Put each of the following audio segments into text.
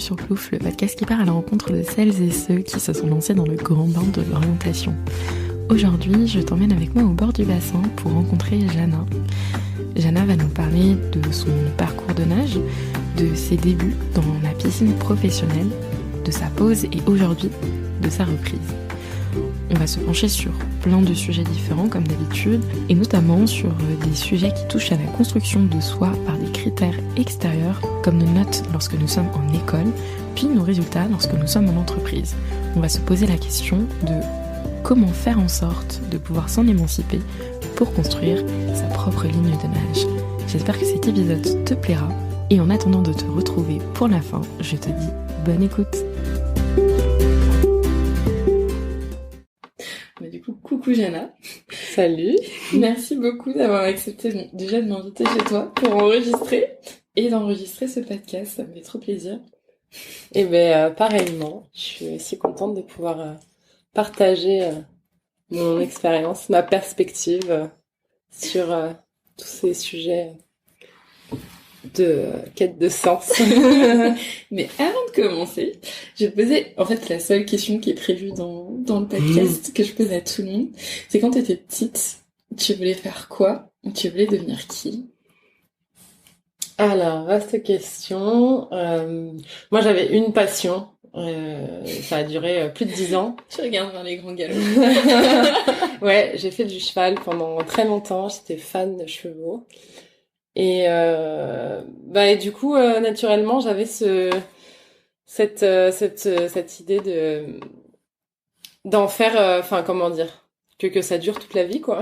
sur Plouf, le podcast qui part à la rencontre de celles et ceux qui se sont lancés dans le grand bain de l'orientation. Aujourd'hui, je t'emmène avec moi au bord du bassin pour rencontrer Jana. Jana va nous parler de son parcours de nage, de ses débuts dans la piscine professionnelle, de sa pause et aujourd'hui, de sa reprise. On va se pencher sur plein de sujets différents comme d'habitude, et notamment sur des sujets qui touchent à la construction de soi par des critères extérieurs, comme nos notes lorsque nous sommes en école, puis nos résultats lorsque nous sommes en entreprise. On va se poser la question de comment faire en sorte de pouvoir s'en émanciper pour construire sa propre ligne de nage. J'espère que cet épisode te plaira, et en attendant de te retrouver pour la fin, je te dis bonne écoute. Coucou Jana. Salut. Merci beaucoup d'avoir accepté déjà de m'inviter chez toi pour enregistrer et d'enregistrer ce podcast. Ça me fait trop plaisir. Et pareillement, je suis aussi contente de pouvoir partager mon expérience, ma perspective sur tous ces sujets de quête de sens. Mais avant de commencer, je vais te poser en fait la seule question qui est prévue dans le podcast que je pose à tout le monde. C'est quand tu étais petite, tu voulais faire quoi? Tu voulais devenir qui? Alors, vaste question. Moi, j'avais une passion. Ça a duré plus de 10 ans. Tu regardes vers les grands galops. Ouais, j'ai fait du cheval pendant très longtemps. J'étais fan de chevaux. Et du coup, naturellement, j'avais cette idée d'en faire, que ça dure toute la vie, quoi.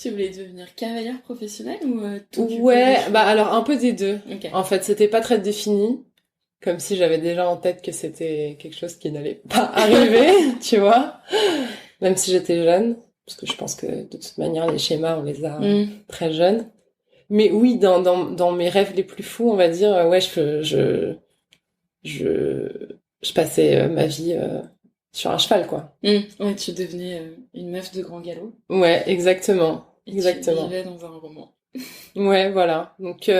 Tu voulais devenir cavalière professionnelle ou tout? Ouais, alors un peu des deux. Okay. En fait, c'était pas très défini, comme si j'avais déjà en tête que c'était quelque chose qui n'allait pas arriver, tu vois. Même si j'étais jeune, parce que je pense que de toute manière les schémas on les a très jeunes. Mais oui, dans mes rêves les plus fous, on va dire, ouais, je passais ma vie sur un cheval, quoi. Ouais, tu devenais une meuf de grand galop. Ouais, exactement. Et tu vivais dans un roman. Ouais, voilà. Donc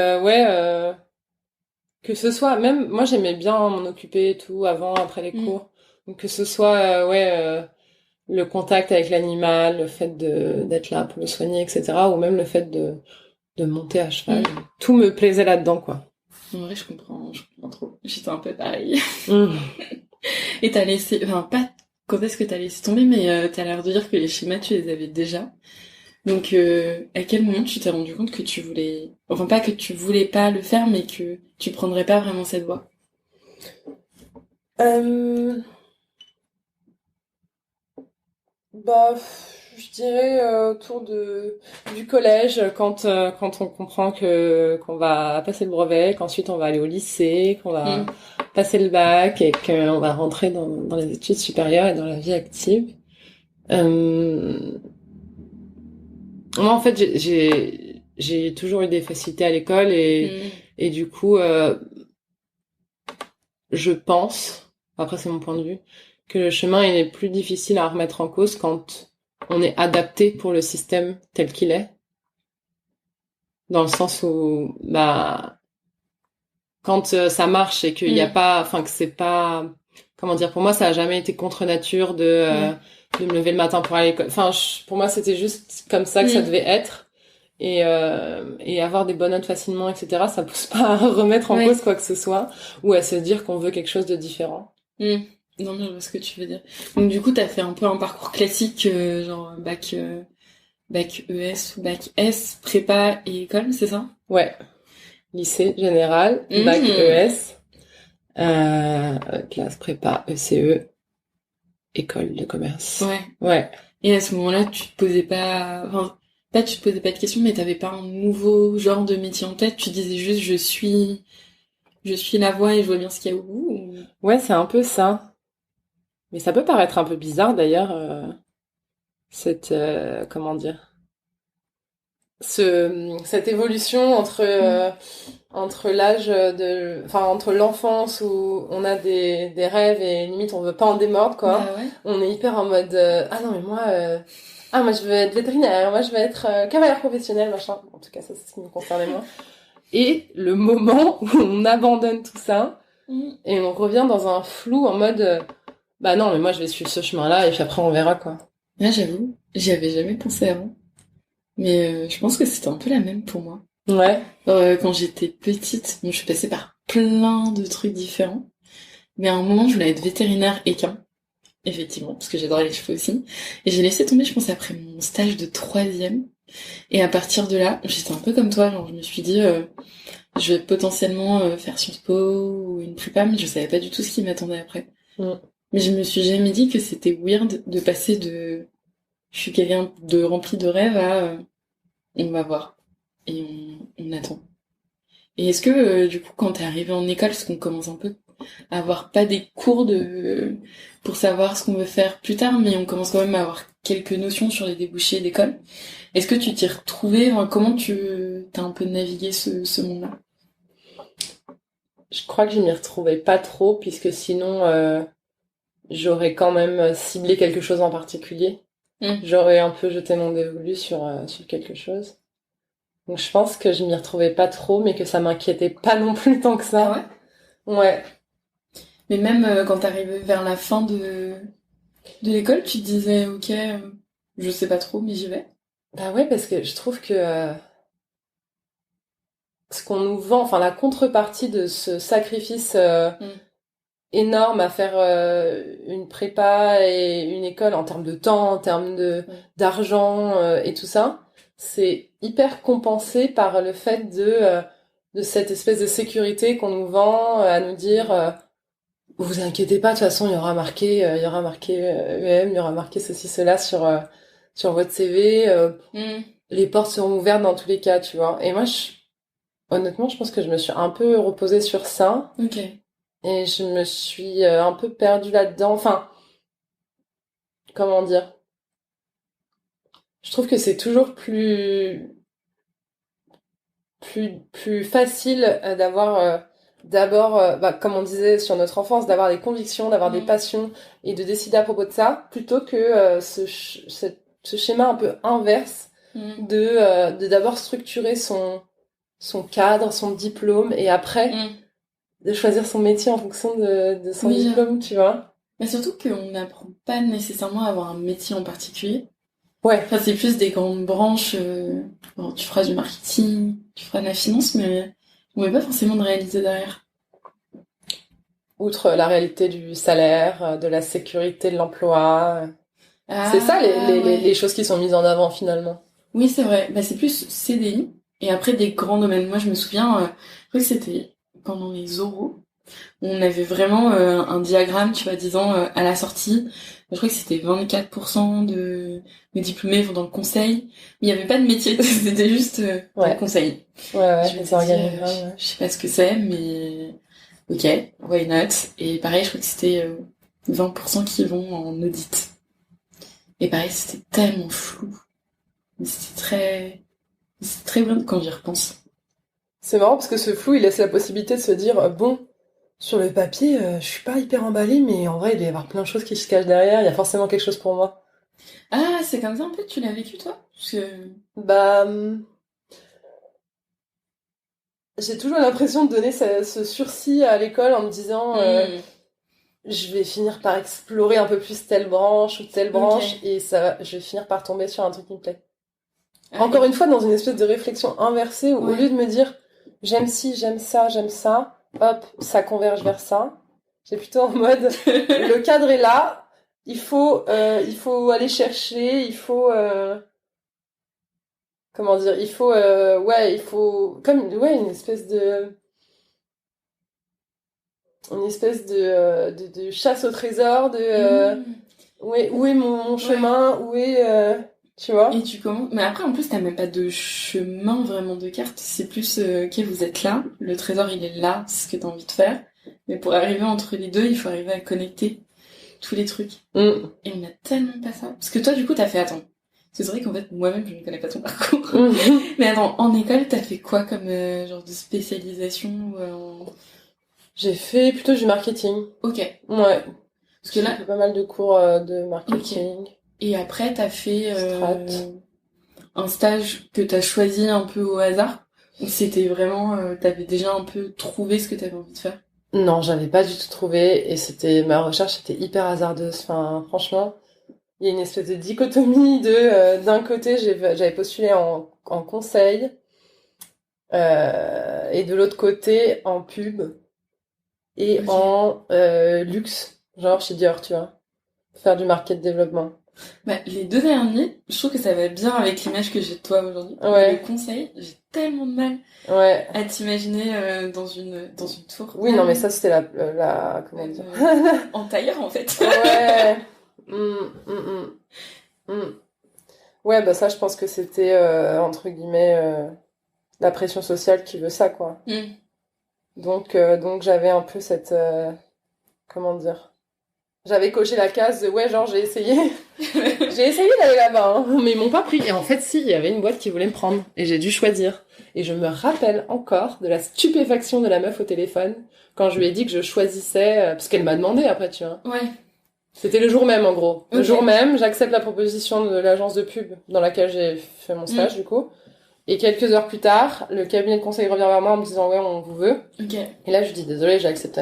que ce soit, même moi j'aimais bien m'en occuper et tout avant, après les cours. Donc que ce soit le contact avec l'animal, le fait d'être là pour le soigner, etc. Ou même le fait de monter à cheval. Tout me plaisait là-dedans, quoi. En vrai, je comprends trop. J'étais un peu pareil. Et t'as laissé, pas quand est-ce que t'as laissé tomber, mais t'as l'air de dire que les schémas, tu les avais déjà. Donc, à quel moment tu t'es rendu compte que tu voulais, pas que tu voulais pas le faire, mais que tu prendrais pas vraiment cette voie? Je dirais autour du collège, quand on comprend qu'on va passer le brevet, qu'ensuite on va aller au lycée, qu'on va passer le bac et qu'on va rentrer dans les études supérieures et dans la vie active. Moi, en fait, j'ai toujours eu des facilités à l'école et du coup, je pense, après c'est mon point de vue, que le chemin il est plus difficile à remettre en cause quand on est adapté pour le système tel qu'il est. Dans le sens où, quand ça marche et qu'il n'y a pas, que c'est pas, comment dire, pour moi ça a jamais été contre nature de me lever le matin pour aller à l'école. Pour moi c'était juste comme ça que ça devait être. Et avoir des bonnes notes facilement, etc., ça pousse pas à remettre en cause quoi que ce soit, ou à se dire qu'on veut quelque chose de différent. Non, mais je vois ce que tu veux dire. Donc du coup, t'as fait un peu un parcours classique, genre bac ES ou bac S, prépa et école, c'est ça? Ouais. Lycée général, bac ES, classe prépa ECE, école de commerce. Ouais. Et à ce moment-là, tu te posais pas de questions, mais t'avais pas un nouveau genre de métier en tête, tu disais juste je suis la voie et je vois bien ce qu'il y a au bout ou... Ouais, c'est un peu ça. Mais ça peut paraître un peu bizarre d'ailleurs, cette évolution entre l'âge entre l'enfance où on a des rêves et limite on veut pas en démordre, quoi. Ouais. On est hyper en mode ah non mais moi je veux être vétérinaire, moi je veux être cavalière professionnelle, machin. En tout cas ça c'est ce qui me concernait moi. Et le moment où on abandonne tout ça, Et on revient dans un flou en mode, bah non, mais moi je vais suivre ce chemin-là et puis après on verra quoi. Là, j'avoue, j'y avais jamais pensé avant. Mais je pense que c'était un peu la même pour moi. Ouais. Quand j'étais petite, bon, je suis passée par plein de trucs différents. Mais à un moment, je voulais être vétérinaire équin. Effectivement, parce que j'adorais les chevaux aussi. Et j'ai laissé tomber, je pense, après mon stage de 3e. Et à partir de là, j'étais un peu comme toi, genre je me suis dit, je vais potentiellement faire Sciences Po ou une prépa, mais je savais pas du tout ce qui m'attendait après. Mais je me suis jamais dit que c'était weird de passer de je suis quelqu'un de rempli de rêves à on va voir et on attend. Et est-ce que du coup quand t'es arrivé en école, parce qu'on commence un peu à avoir pas des cours de pour savoir ce qu'on veut faire plus tard, mais on commence quand même à avoir quelques notions sur les débouchés d'école. Est-ce que tu t'y retrouvais, enfin, comment tu t'as un peu navigué ce monde-là? Je crois que je m'y retrouvais pas trop puisque sinon j'aurais quand même ciblé quelque chose en particulier. J'aurais un peu jeté mon dévolu sur quelque chose. Donc je pense que je m'y retrouvais pas trop, mais que ça m'inquiétait pas non plus tant que ça. Ah ouais? Ouais. Mais même quand t'arrivais vers la fin de l'école, tu te disais ok, je sais pas trop, mais j'y vais. Bah ouais, parce que je trouve que ce qu'on nous vend, enfin la contrepartie de ce sacrifice énorme à faire une prépa et une école en termes de temps, en termes d'argent et tout ça, c'est hyper compensé par le fait de cette espèce de sécurité qu'on nous vend à nous dire vous inquiétez pas, de toute façon il y aura marqué EM, il y aura marqué ceci cela sur votre CV, les portes seront ouvertes dans tous les cas, tu vois. Et moi honnêtement, je pense que je me suis un peu reposée sur ça. Ok. Et je me suis un peu perdue là-dedans. Enfin, comment dire? Je trouve que c'est toujours plus facile d'avoir d'abord, bah, comme on disait sur notre enfance, d'avoir des convictions, d'avoir des passions et de décider à propos de ça, plutôt que ce schéma un peu inverse de d'abord structurer son cadre, son diplôme et après de choisir son métier en fonction de son diplôme, tu vois. Mais surtout qu'on n'apprend pas nécessairement à avoir un métier en particulier. Ouais. Enfin, c'est plus des grandes branches. Bon, tu feras du marketing, tu feras de la finance, mais on ne met pas forcément de réalité derrière. Outre la réalité du salaire, de la sécurité de l'emploi. C'est ça les choses qui sont mises en avant finalement. Oui, c'est vrai. Bah, c'est plus CDI et après des grands domaines. Moi, je me souviens, je crois que c'était pendant les oraux. On avait vraiment un diagramme, tu vois, disant à la sortie, je crois que c'était 24% de diplômés vont dans le conseil, mais il n'y avait pas de métier, c'était juste dans le conseil. Ouais, je me disais, je sais pas ce que c'est, mais ok, why not? Et pareil, je crois que c'était 20% qui vont en audit. Et pareil, c'était tellement flou. Mais c'était très bien quand j'y repense. C'est marrant parce que ce flou, il laisse la possibilité de se dire, bon, sur le papier, je suis pas hyper emballée, mais en vrai, il doit y avoir plein de choses qui se cachent derrière, il y a forcément quelque chose pour moi. Ah, c'est comme ça, en fait, tu l'as vécu, toi? Parce que... Bah... j'ai toujours l'impression de donner ce sursis à l'école en me disant... je vais finir par explorer un peu plus telle branche ou telle branche, et je vais finir par tomber sur un truc qui me plaît. Encore une fois, dans une espèce de réflexion inversée, où au lieu de me dire, j'aime ci, j'aime ça, hop, ça converge vers ça. J'ai plutôt en mode, le cadre est là, il faut aller chercher, comment dire, il faut comme, une espèce de chasse au trésor, où est mon chemin, où est, tu vois. Et tu commences. Mais après, en plus, t'as même pas de chemin vraiment de carte. C'est plus, ok, vous êtes là, le trésor il est là, c'est ce que t'as envie de faire. Mais pour arriver entre les deux, il faut arriver à connecter tous les trucs. Et on a tellement pas ça. Parce que toi, du coup, t'as fait, attends. C'est vrai qu'en fait, moi-même, je ne connais pas ton parcours. Mais attends, en école, t'as fait quoi comme genre de spécialisation J'ai fait plutôt du marketing. Ok. Ouais. Parce que là... J'ai fait pas mal de cours de marketing. Okay. Et après, t'as fait un stage que t'as choisi un peu au hasard? Ou c'était vraiment... t'avais déjà un peu trouvé ce que t'avais envie de faire? Non, j'avais pas du tout trouvé et ma recherche était hyper hasardeuse. Enfin, franchement, il y a une espèce de dichotomie d'un côté, j'avais postulé en conseil et de l'autre côté en pub et Ok. en luxe, genre chez Dior, tu vois, faire du market développement. Bah, les deux derniers, je trouve que ça va bien avec l'image que j'ai de toi aujourd'hui. Ouais. Le conseil, j'ai tellement de mal Ouais. à t'imaginer dans une tour. Oui, non, mais ça, c'était comment dire? En tailleur, en fait. Ouais. Mm. Ouais, bah ça, je pense que c'était, entre guillemets, la pression sociale qui veut ça, quoi. Mm. Donc j'avais un peu comment dire? J'avais coché la case de, ouais, genre, j'ai essayé. J'ai essayé d'aller là-bas, hein. Mais ils m'ont pas pris. Et en fait, si, il y avait une boîte qui voulait me prendre. Et j'ai dû choisir. Et je me rappelle encore de la stupéfaction de la meuf au téléphone quand je lui ai dit que je choisissais, parce qu'elle m'a demandé après, tu vois. Ouais. C'était le jour même, en gros. Le Ok. jour même, j'accepte la proposition de l'agence de pub dans laquelle j'ai fait mon stage, du coup. Et quelques heures plus tard, le cabinet de conseil revient vers moi en me disant, ouais, on vous veut. Ok. Et là, je dis, désolé, j'ai accepté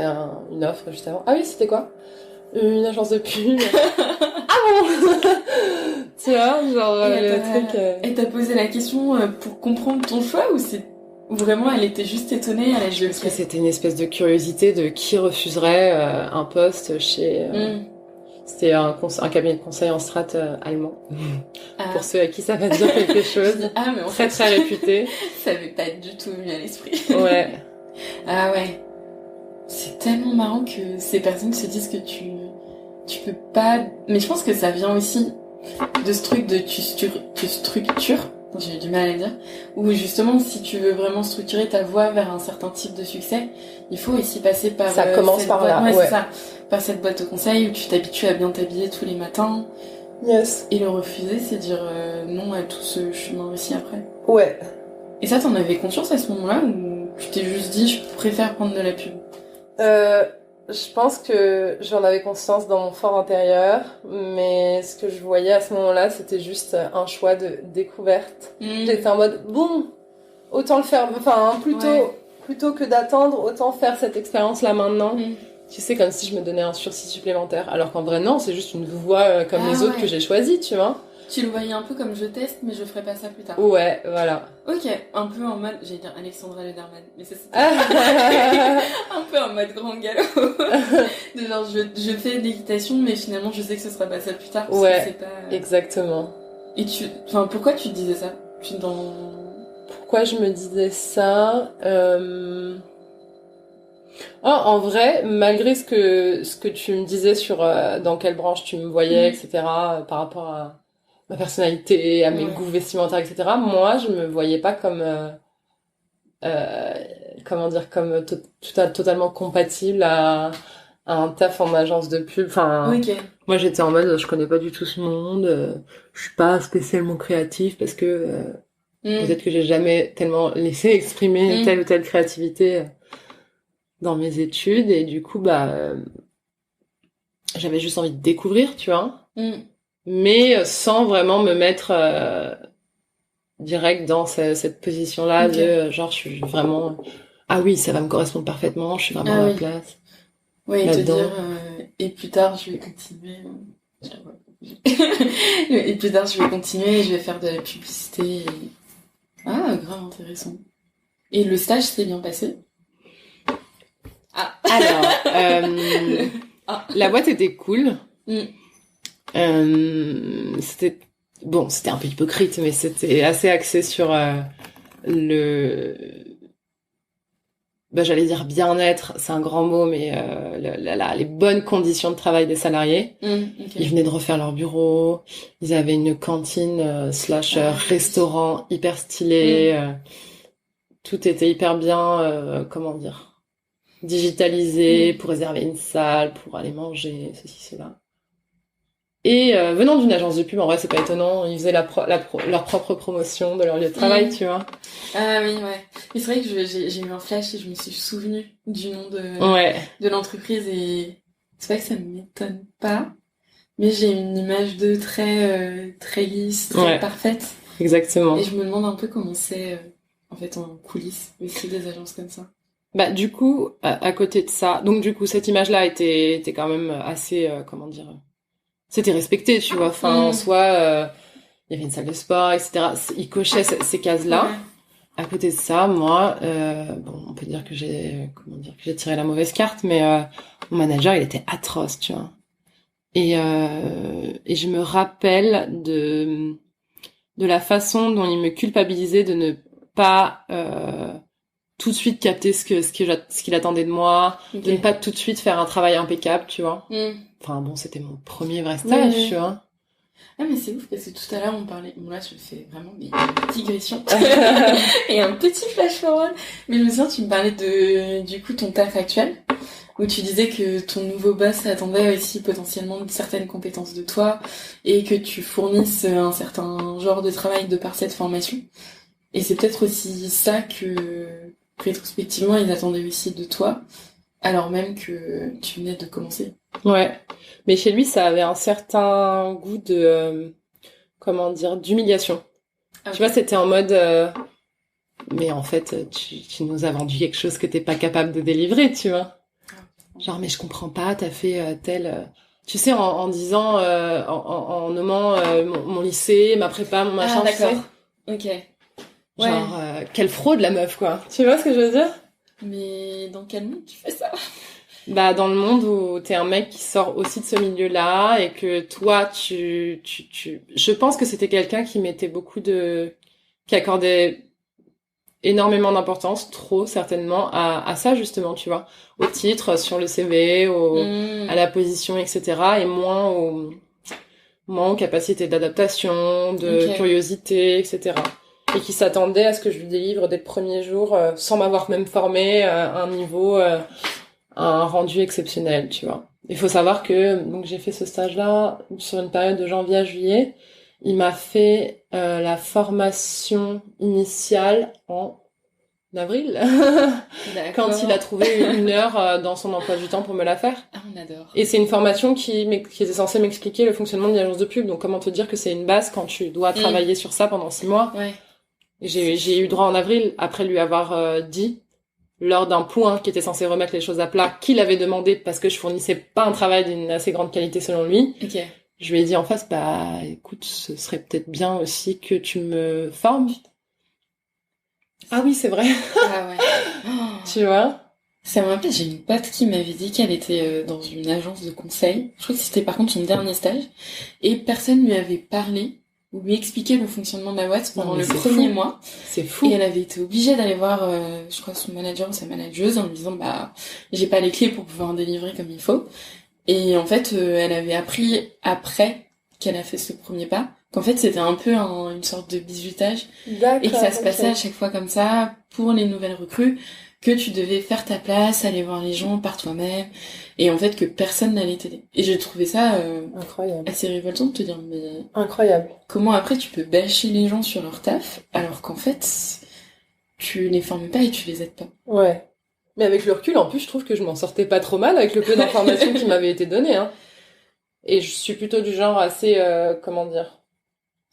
une offre juste avant. Ah oui, c'était quoi? Une agence de pub. Ah bon? Tu vois, genre, le truc... Elle t'a posé la question pour comprendre ton choix ou c'est vraiment elle était juste étonnée, elle a dit Je pense que c'était une espèce de curiosité de qui refuserait un poste chez... C'était un cabinet de conseil en strat allemand. Pour ceux à qui ça va dire quelque chose. Ah, mais en très fait, très réputé. Ça m'est pas du tout venu à l'esprit. Ouais. Ah ouais. C'est tellement marrant que ces personnes se disent que tu peux pas... Mais je pense que ça vient aussi de ce truc de tu structures, j'ai eu du mal à le dire, où justement si tu veux vraiment structurer ta voie vers un certain type de succès, il faut aussi passer par... Ça commence par là, ouais. C'est ça. Par cette boîte de conseil où tu t'habitues à bien t'habiller tous les matins. Yes. Et le refuser, c'est dire non à tout ce chemin aussi après. Ouais. Et ça, t'en avais conscience à ce moment-là ou tu t'es juste dit je préfère prendre de la pub? Je pense que j'en avais conscience dans mon fort intérieur, mais ce que je voyais à ce moment-là, c'était juste un choix de découverte. J'étais en mode, bon, autant le faire, enfin, plutôt que d'attendre, autant faire cette expérience-là maintenant. Tu sais, comme si je me donnais un sursis supplémentaire. Alors qu'en vrai, non, c'est juste une voie comme les autres que j'ai choisie, tu vois. Tu le voyais un peu comme je teste, mais je ferai pas ça plus tard. Ouais, voilà. Ok, un peu en mode, j'allais dire Alexandra Lederman, mais ça c'était un peu en mode grand galop. De genre, je fais de l'équitation, mais finalement je sais que ce sera pas ça plus tard. Parce que c'est pas... exactement. Et pourquoi tu te disais ça? Pourquoi je me disais ça en vrai, malgré ce que tu me disais sur dans quelle branche tu me voyais, etc., par rapport à ma personnalité, à mes goûts vestimentaires, etc., moi, je me voyais pas comme comment dire, comme totalement compatible à un taf en agence de pub. Enfin, moi, j'étais en mode, je connais pas du tout ce monde, je suis pas spécialement créative parce que peut-être que j'ai jamais tellement laissé exprimer telle ou telle créativité dans mes études, et du coup, j'avais juste envie de découvrir, tu vois, mais sans vraiment me mettre direct dans cette position-là de genre, je suis vraiment, ah oui, ça va me correspondre parfaitement, je suis vraiment à ma place. Oui, te dire, et plus tard, je vais continuer. Et plus tard, je vais continuer, je vais faire de la publicité. Ah, grave intéressant. Et le stage s'est bien passé? Alors, la boîte était cool. C'était un peu hypocrite, mais c'était assez axé sur j'allais dire bien-être, c'est un grand mot, mais les bonnes conditions de travail des salariés. Ils venaient de refaire leur bureau, ils avaient une cantine / restaurant hyper stylé, tout était hyper bien, comment dire, digitalisé pour réserver une salle, pour aller manger, ceci, cela. Et venant d'une agence de pub, en vrai, c'est pas étonnant, ils faisaient leur propre promotion de leur lieu de travail, tu vois. Ah oui, ouais. Mais c'est vrai que j'ai eu un flash et je me suis souvenue du nom de l'entreprise et c'est vrai que ça m'étonne pas, mais j'ai une image de très lisse, très parfaite. Exactement. Et je me demande un peu comment c'est en fait en coulisses aussi des agences comme ça. Bah du coup, à côté de ça, donc du coup cette image-là était quand même assez, comment dire, c'était respecté, tu vois. Enfin, en soi, il y avait une salle de sport, etc. Il cochait ces cases-là. Ouais. À côté de ça, moi, bon, on peut dire que j'ai tiré la mauvaise carte, mais mon manager, il était atroce, tu vois. Et je me rappelle de la façon dont il me culpabilisait de ne pas tout de suite capter ce qu'il attendait de moi, Okay. de ne pas tout de suite faire un travail impeccable, tu vois. Enfin bon, c'était mon premier vrai stage, tu vois. Ah mais c'est ouf parce que tout à l'heure on parlait, bon là je fais vraiment des digressions et un petit flash forward, mais je me souviens tu me parlais de du coup ton taf actuel où tu disais que ton nouveau boss attendait aussi potentiellement certaines compétences de toi et que tu fournisses un certain genre de travail de par cette formation, et c'est peut-être aussi ça que rétrospectivement ils attendaient aussi de toi alors même que tu venais de commencer. Ouais, mais chez lui, ça avait un certain goût de, comment dire, d'humiliation. Ah, tu vois, c'était en mode, mais en fait, tu nous as vendu quelque chose que t'es pas capable de délivrer, tu vois. Genre, mais je comprends pas, t'as fait tu sais, en disant, en nommant mon lycée, ma prépa, mon machin, tu sais. d'accord. Ok. Genre, quelle fraude la meuf, quoi. Tu vois ce que je veux dire? Mais dans quel monde tu fais ça? Bah, dans le monde où t'es un mec qui sort aussi de ce milieu-là et que toi, je pense que c'était quelqu'un qui mettait qui accordait énormément d'importance, trop certainement, à ça justement, tu vois, au titre sur le CV, à la position, etc. et moins aux capacités d'adaptation, de curiosité, etc. Et qui s'attendait à ce que je lui délivre dès le premier jour, sans m'avoir même formé à un niveau, un rendu exceptionnel, tu vois. Il faut savoir que donc j'ai fait ce stage-là sur une période de janvier à juillet. Il m'a fait la formation initiale en avril, quand il a trouvé une heure dans son emploi du temps pour me la faire. Ah, on adore. Et c'est une formation qui était censée m'expliquer le fonctionnement d'une agence de pub. Donc comment te dire que c'est une base quand tu dois travailler sur ça pendant 6 mois. Ouais. J'ai eu droit en avril, après lui avoir dit, lors d'un point qui était censé remettre les choses à plat, qu'il avait demandé parce que je fournissais pas un travail d'une assez grande qualité selon lui. Okay. Je lui ai dit en face, bah écoute, ce serait peut-être bien aussi que tu me formes. Ah oui, c'est vrai. Ah ouais. Oh. Tu vois? Ça me rappelle, j'ai une pote qui m'avait dit qu'elle était dans une agence de conseil. Je crois que c'était par contre son dernier stage. Et personne lui avait parlé ou lui expliqué le fonctionnement de la boîte pendant le premier mois. C'est fou. Et elle avait été obligée d'aller voir, je crois, son manager ou sa manageuse en lui disant, bah, j'ai pas les clés pour pouvoir en délivrer comme il faut. Et en fait, elle avait appris après qu'elle a fait ce premier pas, qu'en fait c'était un peu une sorte de bizutage. D'accord, et que ça se passait à chaque fois comme ça pour les nouvelles recrues, que tu devais faire ta place, aller voir les gens par toi-même, et en fait que personne n'allait t'aider. Et j'ai trouvé ça incroyable, assez révoltant de te dire, mais incroyable. Comment après tu peux bâcher les gens sur leur taf alors qu'en fait tu les formes pas et tu les aides pas. Ouais. Mais avec le recul, en plus, je trouve que je m'en sortais pas trop mal avec le peu d'informations qui m'avaient été données, hein. Et je suis plutôt du genre assez, comment dire,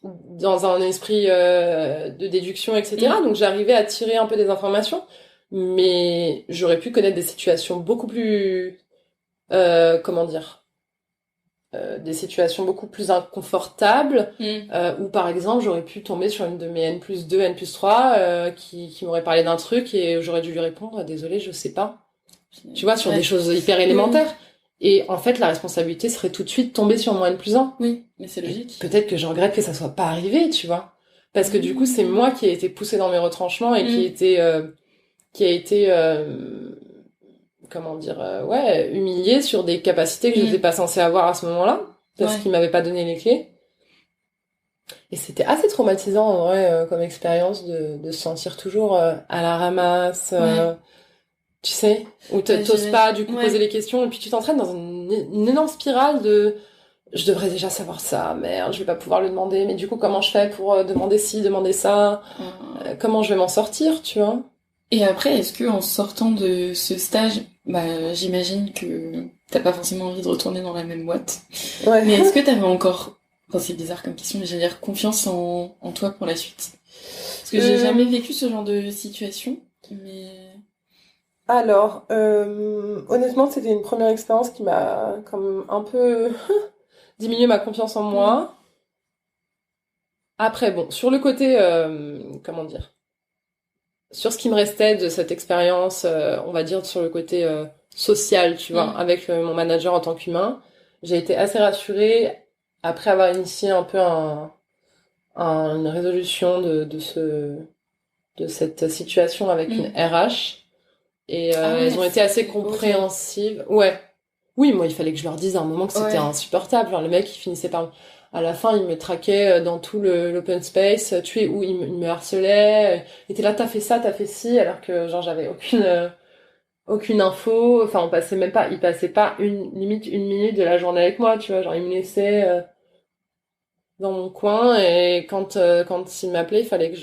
dans un esprit de déduction, etc. Donc j'arrivais à tirer un peu des informations, mais j'aurais pu connaître des situations beaucoup plus, comment dire, des situations beaucoup plus inconfortables, où par exemple j'aurais pu tomber sur une de mes N+2, N+3 qui m'aurait parlé d'un truc et j'aurais dû lui répondre désolé, je sais pas. Tu vois, sur des choses hyper élémentaires. Et en fait, la responsabilité serait tout de suite tombée sur mon N+1. Oui, mais c'est logique. Peut-être que je regrette que ça soit pas arrivé, tu vois. Parce que du coup, c'est moi qui ai été poussée dans mes retranchements et qui a été comment dire, humiliée sur des capacités que j'étais pas censée avoir à ce moment-là, parce qu'il m'avait pas donné les clés. Et c'était assez traumatisant, en vrai, comme expérience de se sentir toujours à la ramasse, tu sais, où t'oses pas, du coup, poser les questions, et puis tu t'entraînes dans une énorme spirale de je devrais déjà savoir ça, merde, je vais pas pouvoir le demander, mais du coup, comment je fais pour demander ci, demander ça, comment je vais m'en sortir, tu vois. Et après, est-ce que en sortant de ce stage, bah, j'imagine que t'as pas forcément envie de retourner dans la même boîte. Ouais. Mais est-ce que t'avais encore, enfin c'est bizarre comme question, mais j'allais dire confiance en toi pour la suite? Parce que j'ai jamais vécu ce genre de situation, mais... Alors, honnêtement, c'était une première expérience qui m'a comme un peu diminué ma confiance en moi. Après, bon, sur le côté, comment dire, sur ce qui me restait de cette expérience, on va dire sur le côté social, tu vois, avec mon manager en tant qu'humain, j'ai été assez rassurée après avoir initié un peu une résolution de cette situation avec une RH. Et elles ont été assez compréhensives. Okay. Ouais. Oui, moi, il fallait que je leur dise à un moment que c'était insupportable. Genre, le mec, il finissait par... À la fin, il me traquait dans tout l'open space. Tu es où? Il me harcelait. Il était là, t'as fait ça, t'as fait ci, alors que, genre, j'avais aucune info. Enfin, il passait pas limite une minute de la journée avec moi, tu vois. Genre, il me laissait dans mon coin, et quand il m'appelait, il fallait que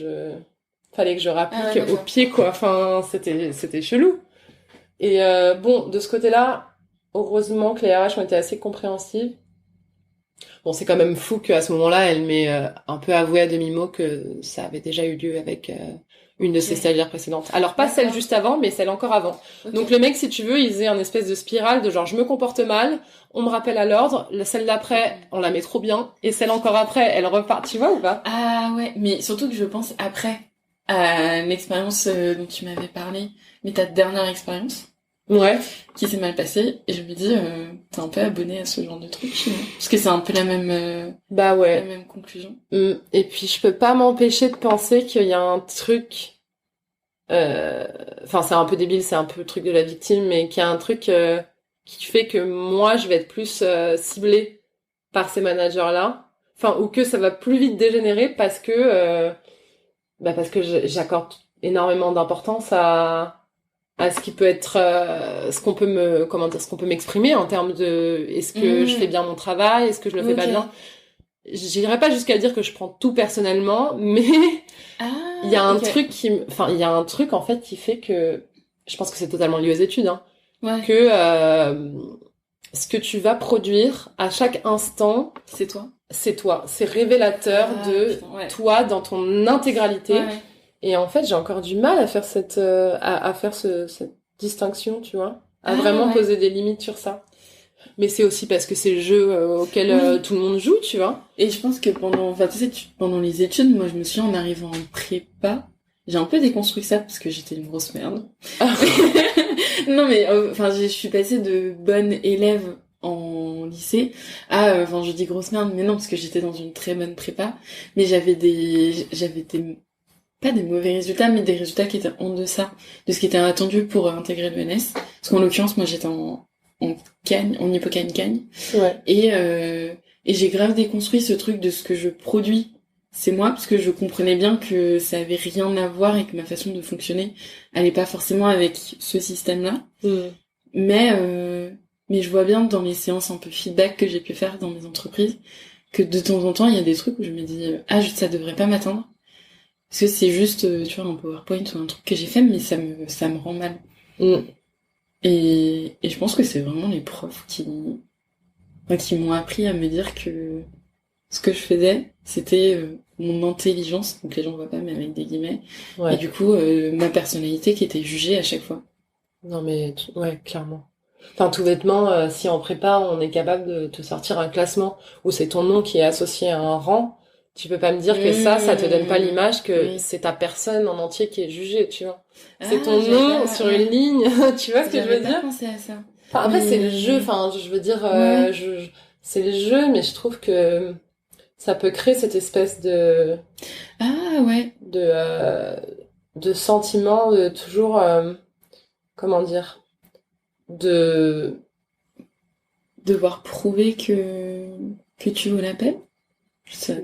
je rapplique au pied, quoi. Enfin, c'était chelou. Et bon, de ce côté-là, heureusement que les RH ont été assez compréhensives. Bon, c'est quand même fou qu'à ce moment-là, elle m'ait un peu avoué à demi-mot que ça avait déjà eu lieu avec une de ses stagiaires précédentes. Alors pas celle juste avant, mais celle encore avant. Okay. Donc le mec, si tu veux, il faisait un espèce de spirale de genre je me comporte mal, on me rappelle à l'ordre, celle d'après, on la met trop bien, et celle encore après, elle repart, tu vois ou pas? Ah ouais, mais surtout que je pense après à l'expérience dont tu m'avais parlé, mais ta dernière expérience. Ouais. Qui s'est mal passé, et je me dis t'es un peu abonné à ce genre de truc, parce que c'est un peu la même bah ouais, la même conclusion. Et puis je peux pas m'empêcher de penser qu'il y a un truc, enfin c'est un peu débile, c'est un peu le truc de la victime, mais qu'il y a un truc qui fait que moi je vais être plus ciblée par ces managers là, enfin, ou que ça va plus vite dégénérer parce que j'accorde énormément d'importance à ce qui peut être ce qu'on peut m'exprimer en termes de est-ce que je fais bien mon travail, est-ce que je le fais pas bien. J'irai pas jusqu'à dire que je prends tout personnellement, mais il y a un truc il y a un truc en fait qui fait que je pense que c'est totalement lié aux études, hein, que ce que tu vas produire à chaque instant, c'est toi, c'est révélateur de toi dans ton intégralité. Et en fait, j'ai encore du mal à faire cette distinction, tu vois, à vraiment poser des limites sur ça. Mais c'est aussi parce que c'est le jeu auquel tout le monde joue, tu vois. Et je pense que pendant les études, moi, je me souviens, en arrivant en prépa, j'ai un peu déconstruit ça parce que j'étais une grosse merde. Non, mais je suis passée de bonne élève en lycée à, je dis grosse merde, mais non, parce que j'étais dans une très bonne prépa, mais j'avais pas des mauvais résultats, mais des résultats qui étaient en deçà de ce qui était attendu pour intégrer l'ENS. Parce qu'en l'occurrence, moi, j'étais en hypocagne. Ouais. Et j'ai grave déconstruit ce truc de ce que je produis. C'est moi, parce que je comprenais bien que ça avait rien à voir et que ma façon de fonctionner allait pas forcément avec ce système-là. Mais je vois bien dans les séances un peu feedback que j'ai pu faire dans mes entreprises que de temps en temps, il y a des trucs où je me dis ça devrait pas m'atteindre. Parce que c'est juste, tu vois, un PowerPoint ou un truc que j'ai fait, mais ça me rend mal. Et je pense que c'est vraiment les profs qui m'ont appris à me dire que ce que je faisais, c'était mon intelligence, donc les gens voient pas, mais avec des guillemets, et du coup, ma personnalité qui était jugée à chaque fois. Non mais, clairement. Enfin, tout bêtement, si en prépa, on est capable de te sortir un classement où c'est ton nom qui est associé à un rang, tu peux pas me dire que ça te donne pas l'image que c'est ta personne en entier qui est jugée, tu vois. C'est ton nom sur une ligne, tu vois ce que je veux dire? Pensé à ça. Enfin, après, c'est le jeu, enfin, je veux dire, c'est le jeu, mais je trouve que ça peut créer cette espèce de... de sentiment de toujours, comment dire, de devoir prouver que tu vaux la peine.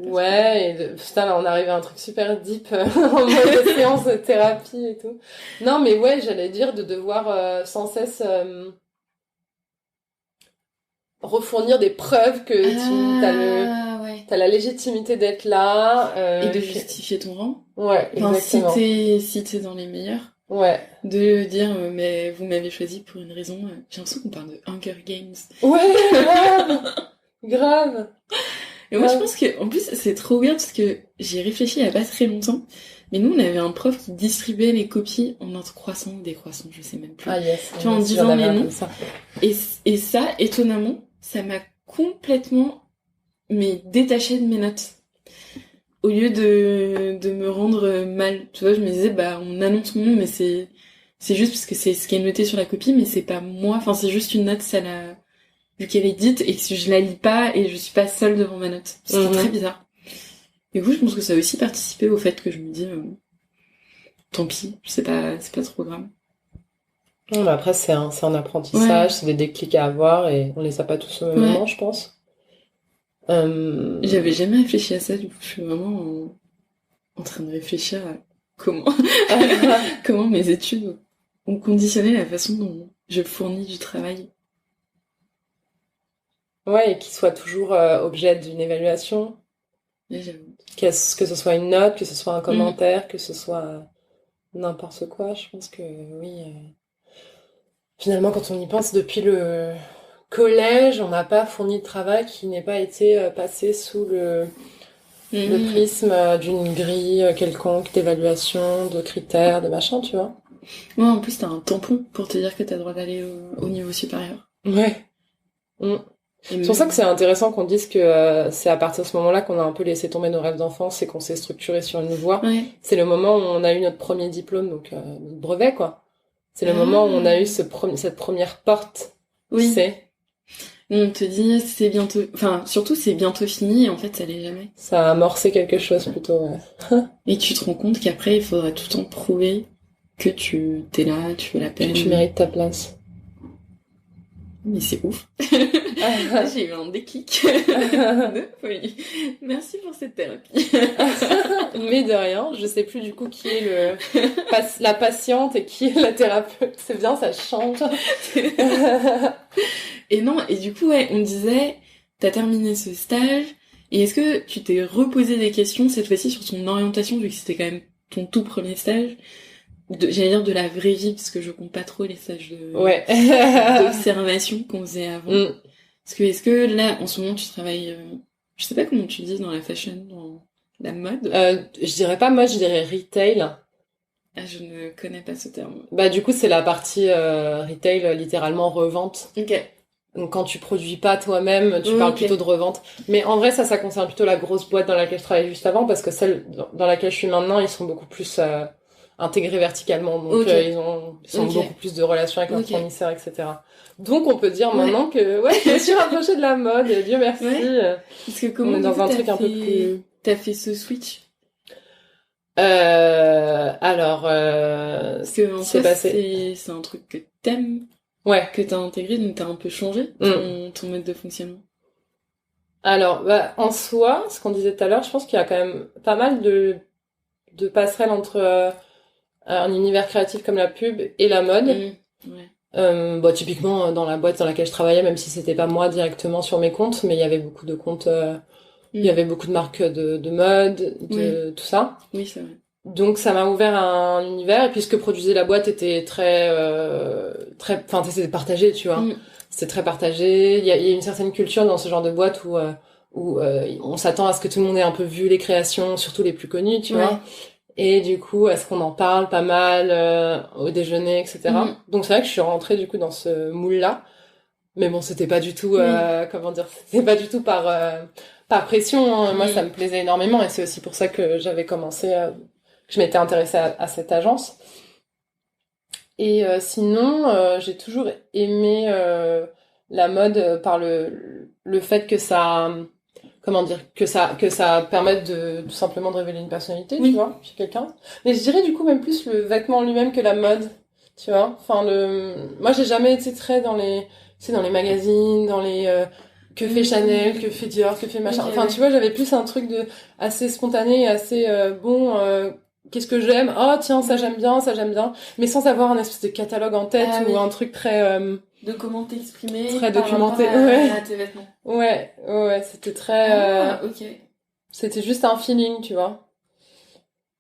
Ouais, et putain, là, on arrive à un truc super deep en mode séance de thérapie et tout. Non, mais ouais, j'allais dire de devoir sans cesse refournir des preuves que t'as la légitimité d'être là. Et de justifier ton rang. Ouais, exactement. Si t'es dans les meilleurs. Ouais. De dire, mais vous m'avez choisi pour une raison. J'ai l'impression qu'on parle de Hunger Games. Ouais, grave. Grave. Et moi, je pense que, en plus, c'est trop weird parce que j'y ai réfléchi il y a pas très longtemps. Mais nous, on avait un prof qui distribuait les copies en ordre croissant ou décroissant, je sais même plus. Ah yes. Tu vois, en disant mais non. Et ça, étonnamment, ça m'a complètement détachée de mes notes. Au lieu de me rendre mal. Tu vois, je me disais, on annonce mon nom, mais c'est juste parce que c'est ce qui est noté sur la copie, mais c'est pas moi. Enfin, c'est juste une note, vu qu'elle est dite, et que je la lis pas, et je suis pas seule devant ma note. C'était très bizarre. Du coup, je pense que ça a aussi participé au fait que je me dis, tant pis, c'est pas trop grave. Non, mais après, c'est un apprentissage, c'est des déclics à avoir, et on les a pas tous au même moment, je pense. J'avais jamais réfléchi à ça, du coup, je suis vraiment en train de réfléchir à comment mes études ont conditionné la façon dont je fournis du travail. Ouais, et qu'il soit toujours objet d'une évaluation. Que ce soit une note, que ce soit un commentaire, que ce soit n'importe quoi, je pense que oui. Finalement, quand on y pense, depuis le collège, on n'a pas fourni de travail qui n'ait pas été passé sous le prisme d'une grille quelconque d'évaluation, de critères, de machin, tu vois. Ouais, en plus, t'as un tampon pour te dire que t'as le droit d'aller au niveau supérieur. Ouais. C'est pour ça que c'est intéressant qu'on dise que c'est à partir de ce moment-là qu'on a un peu laissé tomber nos rêves d'enfance et qu'on s'est structuré sur une voie. Ouais. C'est le moment où on a eu notre premier diplôme, donc notre brevet, quoi. C'est le moment où on a eu cette première porte. Oui. Tu sais. On te dit c'est bientôt, enfin surtout c'est bientôt fini et en fait ça l'est jamais. Ça a amorcé quelque chose plutôt. Ouais. Et tu te rends compte qu'après il faudra tout le temps prouver que t'es là, tu veux la peine. Que tu mérites ta place. Mais c'est ouf. J'ai eu un déclic de folie. Merci pour cette thérapie. Mais de rien, je sais plus du coup qui est la patiente et qui est la thérapeute. C'est bien, ça change. Et non, et du coup, ouais, on disait, t'as terminé ce stage, et est-ce que tu t'es reposé des questions cette fois-ci sur ton orientation, vu que c'était quand même ton tout premier stage, j'allais dire de la vraie vie, parce que je compte pas trop les stages d'observation qu'on faisait avant. Parce que est-ce que là, en ce moment, tu travailles, je sais pas comment tu dis dans la fashion, dans la mode. Je dirais pas mode, je dirais retail. Ah, je ne connais pas ce terme. Bah du coup, c'est la partie retail, littéralement revente. Ok. Donc quand tu produis pas toi-même, tu parles plutôt de revente. Mais en vrai, ça concerne plutôt la grosse boîte dans laquelle je travaillais juste avant, parce que celle dans laquelle je suis maintenant, ils sont beaucoup plus intégrés verticalement. Donc ils ont beaucoup plus de relations avec leurs fournisseurs, etc. Donc on peut dire maintenant que je me suis rapprochée de la mode, Dieu merci. Parce que comment on est dans un truc un peu plus... T'as fait ce switch? Alors, parce que en fait, c'est un truc que t'aimes, que t'as intégré, donc t'as un peu changé ton mode de fonctionnement. Alors, en soi, ce qu'on disait tout à l'heure, je pense qu'il y a quand même pas mal de passerelles entre un univers créatif comme la pub et la mode. Typiquement dans la boîte dans laquelle je travaillais, même si c'était pas moi directement sur mes comptes, mais il y avait beaucoup de comptes. Il y avait beaucoup de marques de mode, tout ça. Oui, c'est vrai. Donc ça m'a ouvert un univers, et puis ce que produisait la boîte était enfin c'était partagé, tu vois. C'était très partagé. Il y a une certaine culture dans ce genre de boîte où on s'attend à ce que tout le monde ait un peu vu les créations, surtout les plus connues, tu vois. Et du coup, est-ce qu'on en parle pas mal au déjeuner, etc. Donc c'est vrai que je suis rentrée du coup dans ce moule-là. Mais bon, c'était pas du tout, c'était pas du tout par pression, hein. Moi, ça me plaisait énormément, et c'est aussi pour ça que j'avais commencé, que je m'étais intéressée à cette agence. Et sinon, j'ai toujours aimé la mode par le fait que ça, que ça permette de tout simplement de révéler une personnalité, tu vois, chez quelqu'un. Mais je dirais du coup même plus le vêtement lui-même que la mode, tu vois. Enfin, moi, j'ai jamais été très dans les magazines, dans les que fait Chanel, que fait Dior, que fait machin. Enfin, tu vois, j'avais plus un truc de assez spontané, assez qu'est-ce que j'aime? Oh tiens, ça j'aime bien, mais sans avoir un espèce de catalogue en tête ou un truc très de comment t'exprimer, très documenté. À tes vêtements. Ouais, c'était très c'était juste un feeling, tu vois.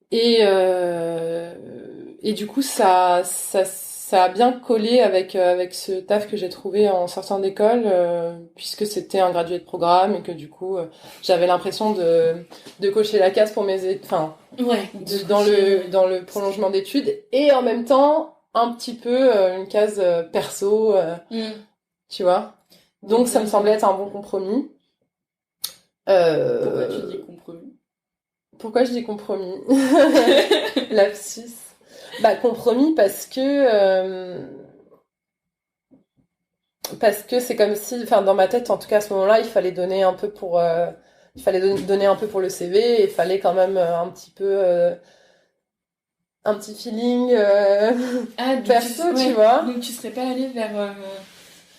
Et du coup ça ça a bien collé avec ce taf que j'ai trouvé en sortant d'école, puisque c'était un gradué de programme et que du coup, j'avais l'impression de cocher la case pour mes études, enfin, dans le prolongement d'études, et en même temps, un petit peu une case perso, tu vois. Donc, ça me semblait être un bon compromis. Pourquoi tu dis compromis? Pourquoi je dis compromis? Lapsus. Bah, compromis parce que c'est comme si, enfin, dans ma tête, en tout cas, à ce moment-là, il fallait donner un peu pour le CV, et il fallait quand même un petit peu, un petit feeling, perso, tu vois. Donc tu serais pas allé vers,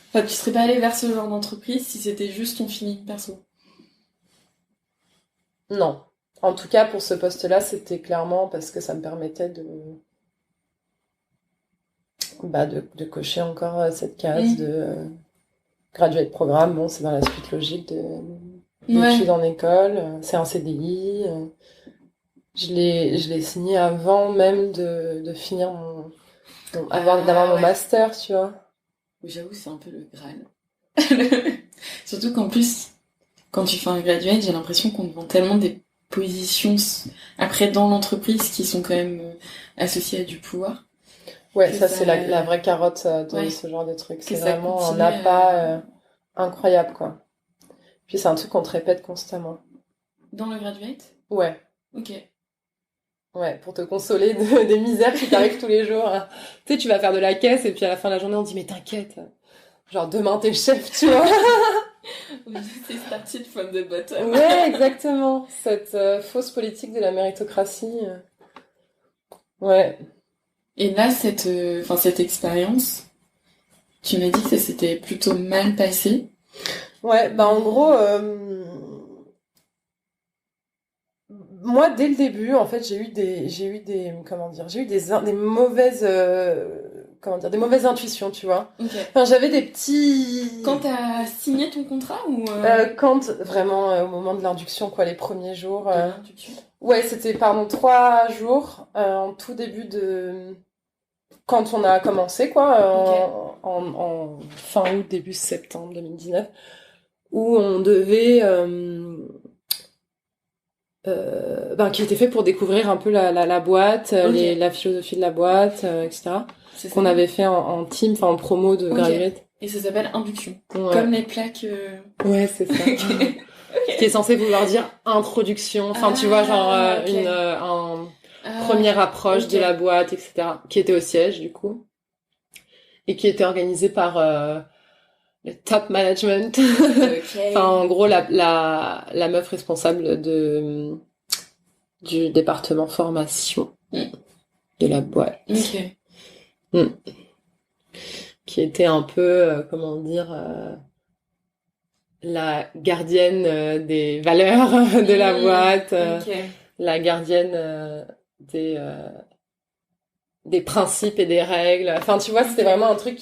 enfin, tu serais pas allé vers ce genre d'entreprise si c'était juste ton feeling perso? Non. En tout cas, pour ce poste-là, c'était clairement parce que ça me permettait de cocher encore cette case de gradué de programme. Bon, c'est dans la suite logique d'études en école. C'est un CDI. Je l'ai signé avant même de finir d'avoir mon master, tu vois. J'avoue, c'est un peu le Graal. Surtout qu'en plus, quand tu fais un graduate, j'ai l'impression qu'on te vend tellement des positions après dans l'entreprise qui sont quand même associées à du pouvoir. Ouais, ça c'est la vraie carotte de ce genre de truc. C'est vraiment un appât incroyable, quoi. Puis c'est un truc qu'on te répète constamment. Dans le graduate? Ouais. Ok. Ouais, pour te consoler des misères qui t'arrivent tous les jours. Tu sais, tu vas faire de la caisse et puis à la fin de la journée, on dit mais t'inquiète, genre demain t'es chef, tu vois. Oui, c'est started from the bottom. Ouais, exactement. Cette fausse politique de la méritocratie. Ouais. Et là, cette expérience, tu m'as dit que ça s'était plutôt mal passé. Ouais, bah en gros, moi dès le début, en fait, j'ai eu des mauvaises, des mauvaises intuitions, tu vois. Okay. Enfin, j'avais des petits. Quand t'as signé ton contrat ou quand vraiment au moment de l'induction, quoi, les premiers jours. Ouais, c'était 3 jours en tout début de. Quand on a commencé, quoi, en fin août, début septembre 2019, où on devait, qui était fait pour découvrir un peu la boîte, la philosophie de la boîte, etc. Qu'on avait fait en team, en promo de graduate. Et ça s'appelle induction. Ouais. Comme les plaques. Ouais, c'est ça. Qui est censé vouloir dire introduction. Enfin, tu vois, genre première approche de la boîte, etc. Qui était au siège, du coup. Et qui était organisée par le top management. Enfin, en gros, la meuf responsable du département formation de la boîte. Qui était un peu, la gardienne des valeurs de la boîte, la gardienne des principes et des règles. Enfin, tu vois, c'était vraiment un truc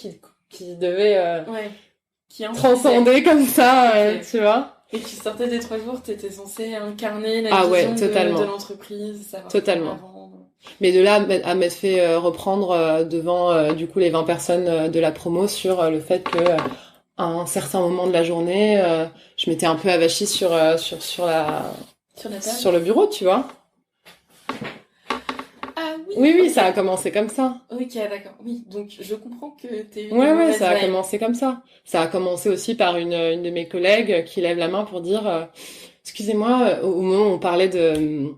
qui devait transcender comme ça, tu vois. Et tu sortais des 3 jours, t'étais censé incarner la vision de l'entreprise. Totalement. Mais de là à m'être fait reprendre devant du coup les 20 personnes de la promo sur le fait que à un certain moment de la journée, je m'étais un peu avachie sur le bureau, tu vois. Ah oui. Oui, ça a commencé comme ça. Ok, d'accord. Oui, donc je comprends que t'es une Ouais, ça a commencé comme ça. Ça a commencé aussi par une de mes collègues qui lève la main pour dire excusez-moi, au moment où on parlait de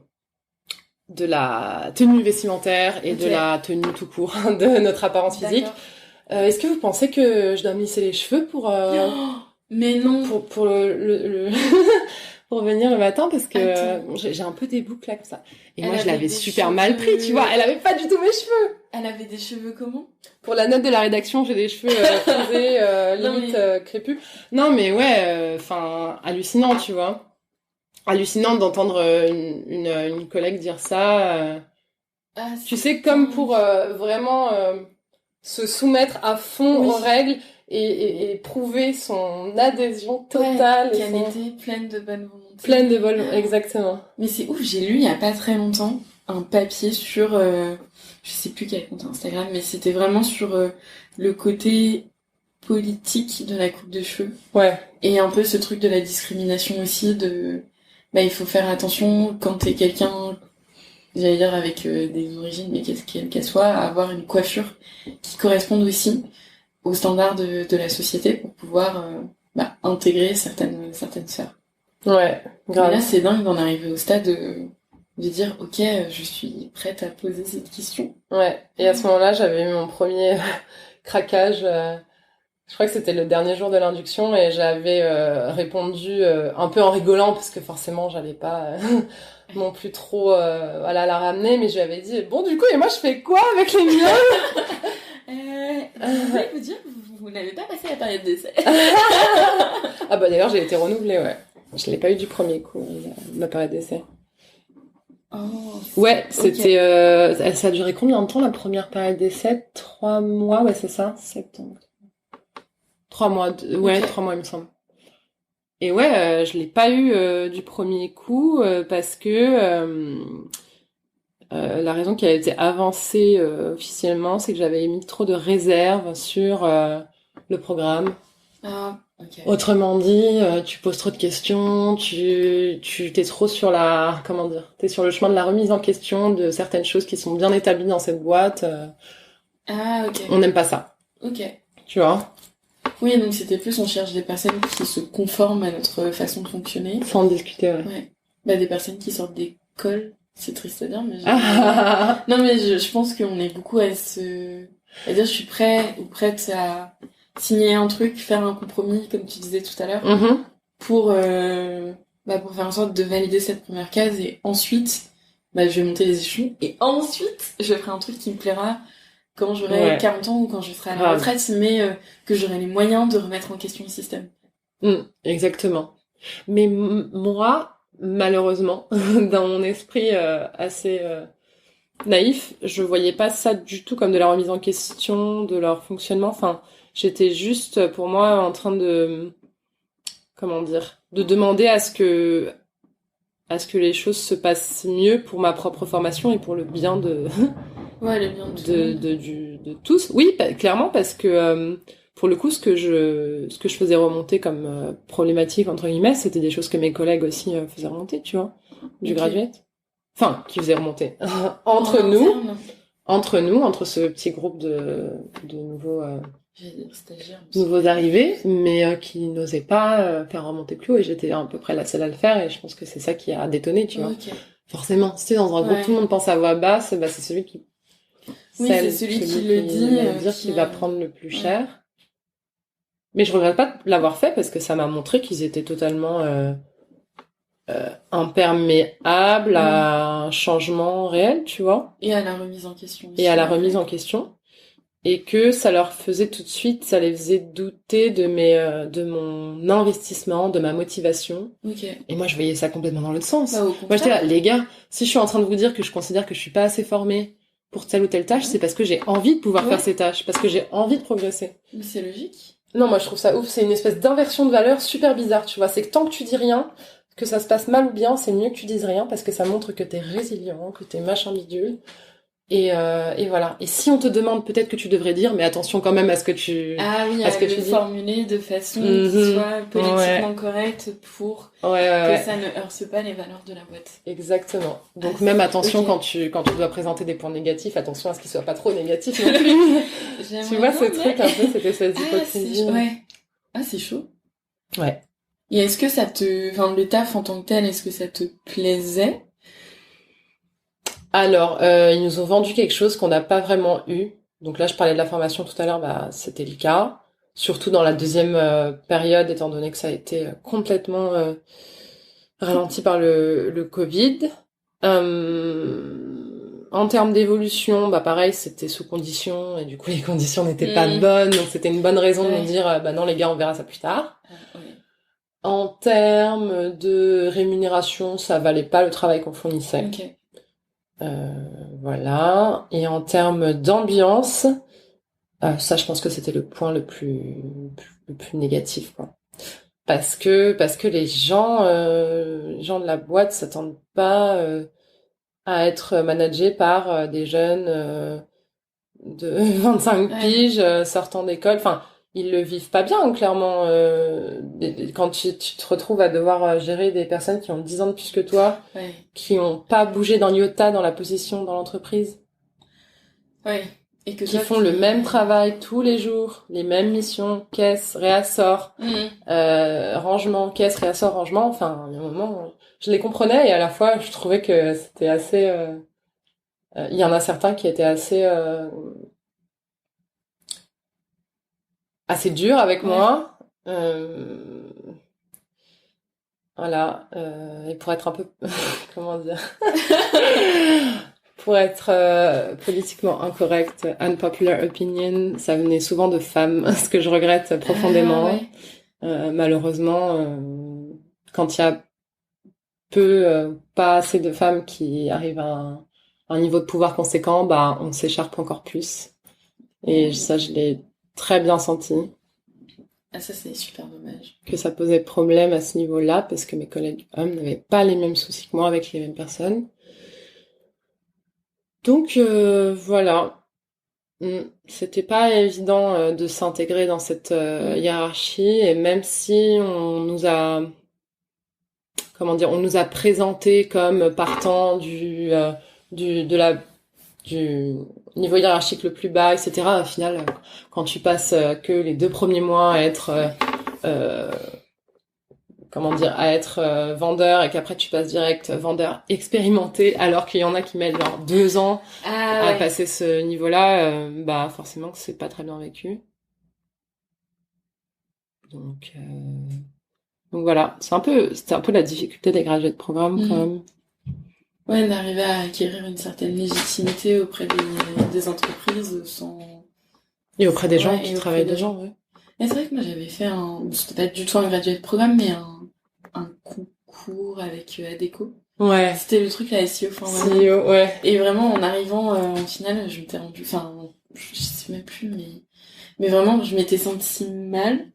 la tenue vestimentaire et de la tenue tout court de notre apparence physique. Est-ce que vous pensez que je dois me lisser les cheveux pour mais non, pour le pour venir le matin, parce que j'ai un peu des boucles là comme ça. Et moi je l'avais super mal pris, tu vois. Elle avait pas du tout mes cheveux. Elle avait des cheveux comment? Pour la note de la rédaction, j'ai des cheveux frisés, limite crépus. Non mais ouais, hallucinant, tu vois. Hallucinant d'entendre une collègue dire ça. Tu sais, comme pour vraiment se soumettre à fond aux règles et prouver son adhésion totale. Ouais, qu'elle était pleine de bonne volonté. Pleine de bonne volonté, exactement. Mais c'est ouf, j'ai lu il y a pas très longtemps un papier sur je sais plus quel compte Instagram, mais c'était vraiment sur le côté politique de la coupe de cheveux. Ouais. Et un peu ce truc de la discrimination aussi, il faut faire attention quand t'es quelqu'un, j'allais dire avec des origines, mais qu'elle soit, à avoir une coiffure qui corresponde aussi aux standards de la société pour pouvoir intégrer certaines sphères. Ouais, grave. Mais là, c'est dingue d'en arriver au stade de dire, ok, je suis prête à poser cette question. Ouais, et à ce moment-là, j'avais eu mon premier craquage. Je crois que c'était le dernier jour de l'induction et j'avais répondu un peu en rigolant parce que forcément, j'allais pas non plus trop la ramener, mais je lui avais dit, bon, du coup, et moi, je fais quoi avec les miens? Je voulais vous dire, vous n'avez pas passé la période d'essai. Ah bah d'ailleurs, j'ai été renouvelée, ouais. Je l'ai pas eu du premier coup, ma période d'essai. Oh, ouais, c'était... ça a duré combien de temps, la première période d'essai? 3 mois, ouais, c'est ça? Septembre. 3 mois, ouais, okay. 3 mois, il me semble. Et ouais, je l'ai pas eu du premier coup parce que... la raison qui a été avancée officiellement, c'est que j'avais mis trop de réserves sur le programme. Ah, ok. Autrement dit, tu poses trop de questions, tu t'es trop sur t'es sur le chemin de la remise en question de certaines choses qui sont bien établies dans cette boîte. Ah, ok. On n'aime pas ça. Ok. Tu vois? Oui, donc c'était plus, on cherche des personnes qui se conforment à notre façon de fonctionner. Sans en discuter, ouais. Ouais. Des personnes qui sortent d'école. C'est triste à dire, mais non, mais je pense qu'on est beaucoup à dire je suis prêt ou prête à signer un truc, faire un compromis, comme tu disais tout à l'heure, pour faire en sorte de valider cette première case et ensuite, je vais monter les échelons et ensuite, je ferai un truc qui me plaira quand j'aurai 40 ans ou quand je serai à la retraite, mais que j'aurai les moyens de remettre en question le système. Exactement. Mais moi, malheureusement, dans mon esprit assez naïf, je voyais pas ça du tout comme de la remise en question de leur fonctionnement. Enfin, j'étais juste, pour moi, en train de... de demander à ce que les choses se passent mieux pour ma propre formation et pour le bien de... le bien de tous. Oui, clairement, parce que... pour le coup, ce que je faisais remonter comme problématique, entre guillemets, c'était des choses que mes collègues aussi faisaient remonter, tu vois, du graduate. Enfin, qui faisaient remonter. entre ce petit groupe de nouveaux nouveaux arrivés, mais qui n'osaient pas faire remonter plus haut, et j'étais à peu près la seule à le faire, et je pense que c'est ça qui a détonné, tu vois. Forcément, si t'es dans un groupe, tout le monde pense à voix basse, c'est celui qui... c'est celui qui le dit, qui va prendre le plus cher. Mais je regrette pas de l'avoir fait parce que ça m'a montré qu'ils étaient totalement imperméables à un changement réel, tu vois. Et à la remise en question. Et que ça leur faisait tout de suite, ça les faisait douter de mon investissement, de ma motivation. Okay. Et moi, je voyais ça complètement dans l'autre sens. Moi, j'étais là, les gars, si je suis en train de vous dire que je considère que je suis pas assez formée pour telle ou telle tâche, c'est parce que j'ai envie de pouvoir faire ces tâches, parce que j'ai envie de progresser. Mais c'est logique. Non, moi je trouve ça ouf, c'est une espèce d'inversion de valeur super bizarre, tu vois, c'est que tant que tu dis rien, que ça se passe mal ou bien, c'est mieux que tu dises rien parce que ça montre que t'es résilient, que t'es machin bidule. Et voilà. Et si on te demande, peut-être que tu devrais dire, mais attention quand même à ce que tu... Ah oui, à ce que tu formuler de façon qui soit politiquement correcte pour que ça ne heurte pas les valeurs de la boîte. Exactement. Donc même attention quand tu dois présenter des points négatifs, attention à ce qu'ils soient pas trop négatifs non plus. Tu vois ce truc un peu, cette espèce d'hypocrisie. C'est chaud. Ouais. Et est-ce que le taf en tant que tel, est-ce que ça te plaisait? Alors, ils nous ont vendu quelque chose qu'on n'a pas vraiment eu. Donc là, je parlais de la formation tout à l'heure, c'était le cas. Surtout dans la deuxième période, étant donné que ça a été complètement ralenti par le Covid. En termes d'évolution, pareil, c'était sous condition, et du coup, les conditions n'étaient pas bonnes, donc c'était une bonne raison de nous dire, non les gars, on verra ça plus tard. En termes de rémunération, ça valait pas le travail qu'on fournissait. Okay. Voilà. Et en termes d'ambiance, ça, je pense que c'était le point le plus négatif, quoi. Parce que les gens de la boîte s'attendent pas à être managé par des jeunes de 25 piges sortant d'école. Enfin, ils le vivent pas bien, clairement. Quand tu te retrouves à devoir gérer des personnes qui ont 10 ans de plus que toi, qui ont pas bougé d'un iota dans la position dans l'entreprise. Ouais. Et que qui font le même travail tous les jours, les mêmes missions, caisse, réassort, rangement, caisse, réassort, rangement. Enfin, il y a un moment, je les comprenais et à la fois, je trouvais que c'était assez... il y en a certains qui étaient assez durs avec moi. Voilà. Et pour être un peu... comment dire pour être politiquement incorrect, unpopular opinion, ça venait souvent de femmes, ce que je regrette profondément. Malheureusement, quand il y a pas assez de femmes qui arrivent à un niveau de pouvoir conséquent, bah on s'écharpe encore plus. Et ça, je l'ai très bien senti. Ah, ça, c'est super dommage. Que ça posait problème à ce niveau-là, parce que mes collègues hommes n'avaient pas les mêmes soucis que moi avec les mêmes personnes. Donc voilà, c'était pas évident de s'intégrer dans cette hiérarchie, et même si on nous a présenté comme partant du niveau hiérarchique le plus bas, etc. Au final, quand tu passes que les 2 premiers mois à être vendeur et qu'après tu passes direct vendeur expérimenté alors qu'il y en a qui mettent genre 2 ans à passer ce niveau-là, bah forcément que c'est pas très bien vécu. Donc voilà, c'était un peu la difficulté des graduate programmes quand même. Ouais, d'arriver à acquérir une certaine légitimité auprès des entreprises sans... Et auprès des gens qui travaillent dedans, ouais. Et c'est vrai que moi j'avais fait c'était pas du tout un graduate programme, mais un concours avec Adecco. Ouais. C'était le truc la SEO formation. SEO, ouais. Et vraiment, en arrivant en finale, je m'étais rendue, enfin, je sais même plus, mais vraiment, je m'étais sentie mal.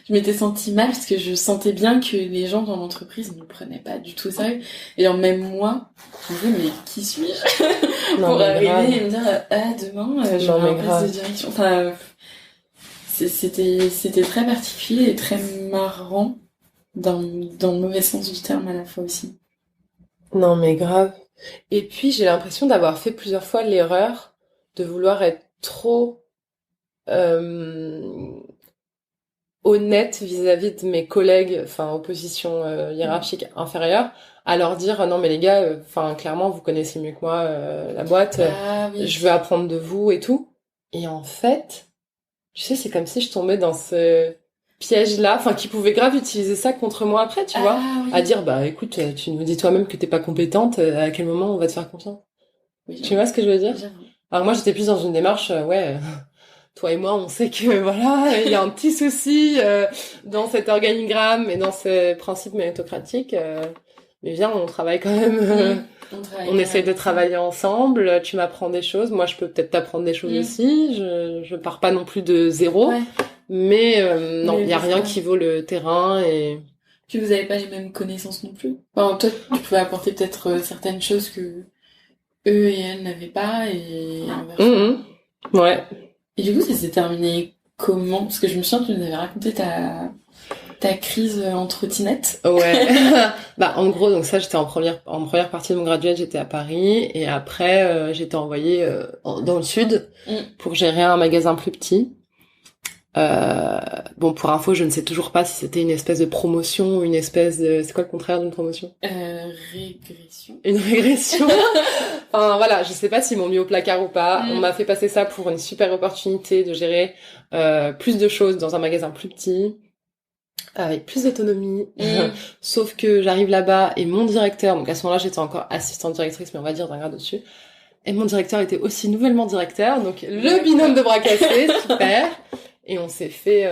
Je m'étais sentie mal parce que je sentais bien que les gens dans l'entreprise ne me prenaient pas du tout au sérieux. Et alors même moi, je me disais, mais qui suis-je pour arriver et me dire, demain, je vais un poste de direction. Enfin, c'était très particulier et très marrant dans le mauvais sens du terme à la fois aussi. Non mais grave. Et puis j'ai l'impression d'avoir fait plusieurs fois l'erreur de vouloir être trop honnête vis-à-vis de mes collègues, enfin en position hiérarchique inférieure, à leur dire non mais les gars, enfin clairement vous connaissez mieux que moi la boîte, je veux apprendre de vous et tout. Et en fait, tu sais, c'est comme si je tombais dans ce piège-là, enfin qui pouvait grave utiliser ça contre moi après, tu vois, à dire bah écoute, tu nous dis toi-même que t'es pas compétente, à quel moment on va te faire confiance? Tu vois ce que je veux dire? Alors moi j'étais plus dans une démarche, toi et moi on sait que voilà, il y a un petit souci dans cet organigramme et dans ces principes méritocratiques, mais viens, on travaille quand même, on essaie de travailler ensemble, tu m'apprends des choses, moi je peux peut-être t'apprendre des choses aussi, je pars pas non plus de zéro. Mais non, il y a rien qui vaut le terrain et... Puis vous avez pas les mêmes connaissances non plus. Enfin, toi, tu pouvais apporter peut-être certaines choses que eux et elles n'avaient pas et inversement. Ouais. Et du coup, ça s'est terminé comment? Parce que je me souviens que tu nous avais raconté ta crise en trottinette. Ouais. Bah en gros, donc ça j'étais en première partie de mon graduate, j'étais à Paris et après j'étais envoyée dans le sud pour gérer un magasin plus petit. Bon, pour info, je ne sais toujours pas si c'était une espèce de promotion ou une espèce de... C'est quoi le contraire d'une promotion? Régression. Une régression. Enfin, voilà, je sais pas s'ils m'ont mis au placard ou pas. On m'a fait passer ça pour une super opportunité de gérer plus de choses dans un magasin plus petit, avec plus d'autonomie. Sauf que j'arrive là-bas et mon directeur, donc à ce moment-là, j'étais encore assistante directrice, mais on va dire d'un grade au-dessus. Et mon directeur était aussi nouvellement directeur, donc le binôme de bras cassés, super. Et on s'est fait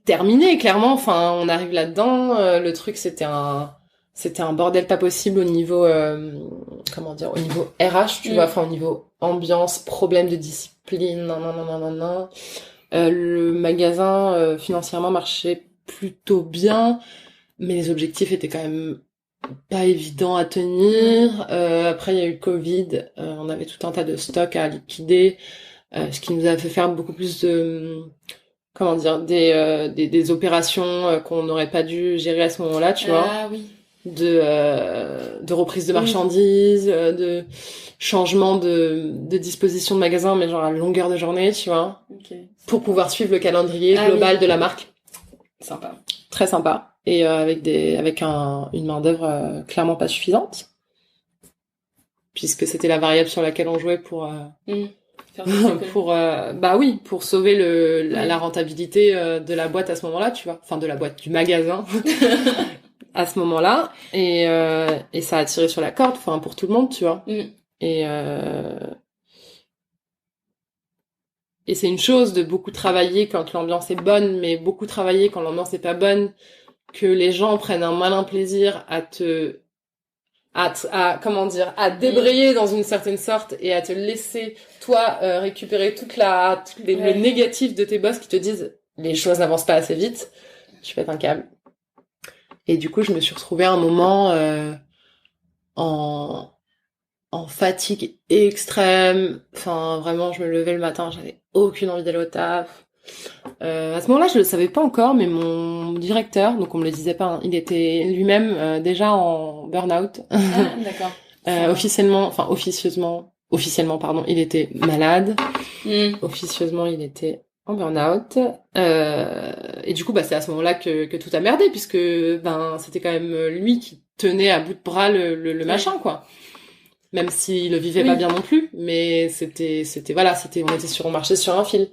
terminer, clairement. Enfin, on arrive là-dedans. Le truc, c'était un bordel pas possible au niveau, au niveau RH, tu vois. Enfin, au niveau ambiance, problème de discipline, non. Le magasin, financièrement, marchait plutôt bien, mais les objectifs étaient quand même pas évident à tenir. Après, il y a eu le Covid. On avait tout un tas de stocks à liquider, ce qui nous a fait faire beaucoup plus de, comment dire, des opérations qu'on n'aurait pas dû gérer à ce moment-là, tu vois. Ah oui. De reprise de marchandises, de changement de disposition de magasin, mais genre à longueur de journée, tu vois. Okay. Pour pouvoir suivre le calendrier global de la marque. Sympa. Très sympa. Et avec une main-d'œuvre clairement pas suffisante. Puisque c'était la variable sur laquelle on jouait pour pour sauver la rentabilité de la boîte à ce moment-là, tu vois. Enfin, de la boîte, du magasin. À ce moment-là. Et ça a tiré sur la corde, enfin, pour tout le monde, tu vois. Et c'est une chose de beaucoup travailler quand l'ambiance est bonne, mais beaucoup travailler quand l'ambiance est pas bonne, que les gens prennent un malin plaisir à débrayer dans une certaine sorte et à te laisser, toi, récupérer le négatif de tes boss qui te disent les choses n'avancent pas assez vite. Je pète un câble. Et du coup, je me suis retrouvée à un moment en fatigue extrême. Enfin, vraiment, je me levais le matin, j'avais aucune envie d'aller au taf. À ce moment-là, je le savais pas encore, mais mon directeur, donc on me le disait pas, hein, il était lui-même déjà en burn-out. Ah, d'accord. Officieusement, pardon, il était malade. Officieusement, il était en burn-out. Et du coup, c'est à ce moment-là que tout a merdé, puisque c'était quand même lui qui tenait à bout de bras le machin, quoi. Même s'il le vivait pas bien non plus, mais on marchait sur un fil.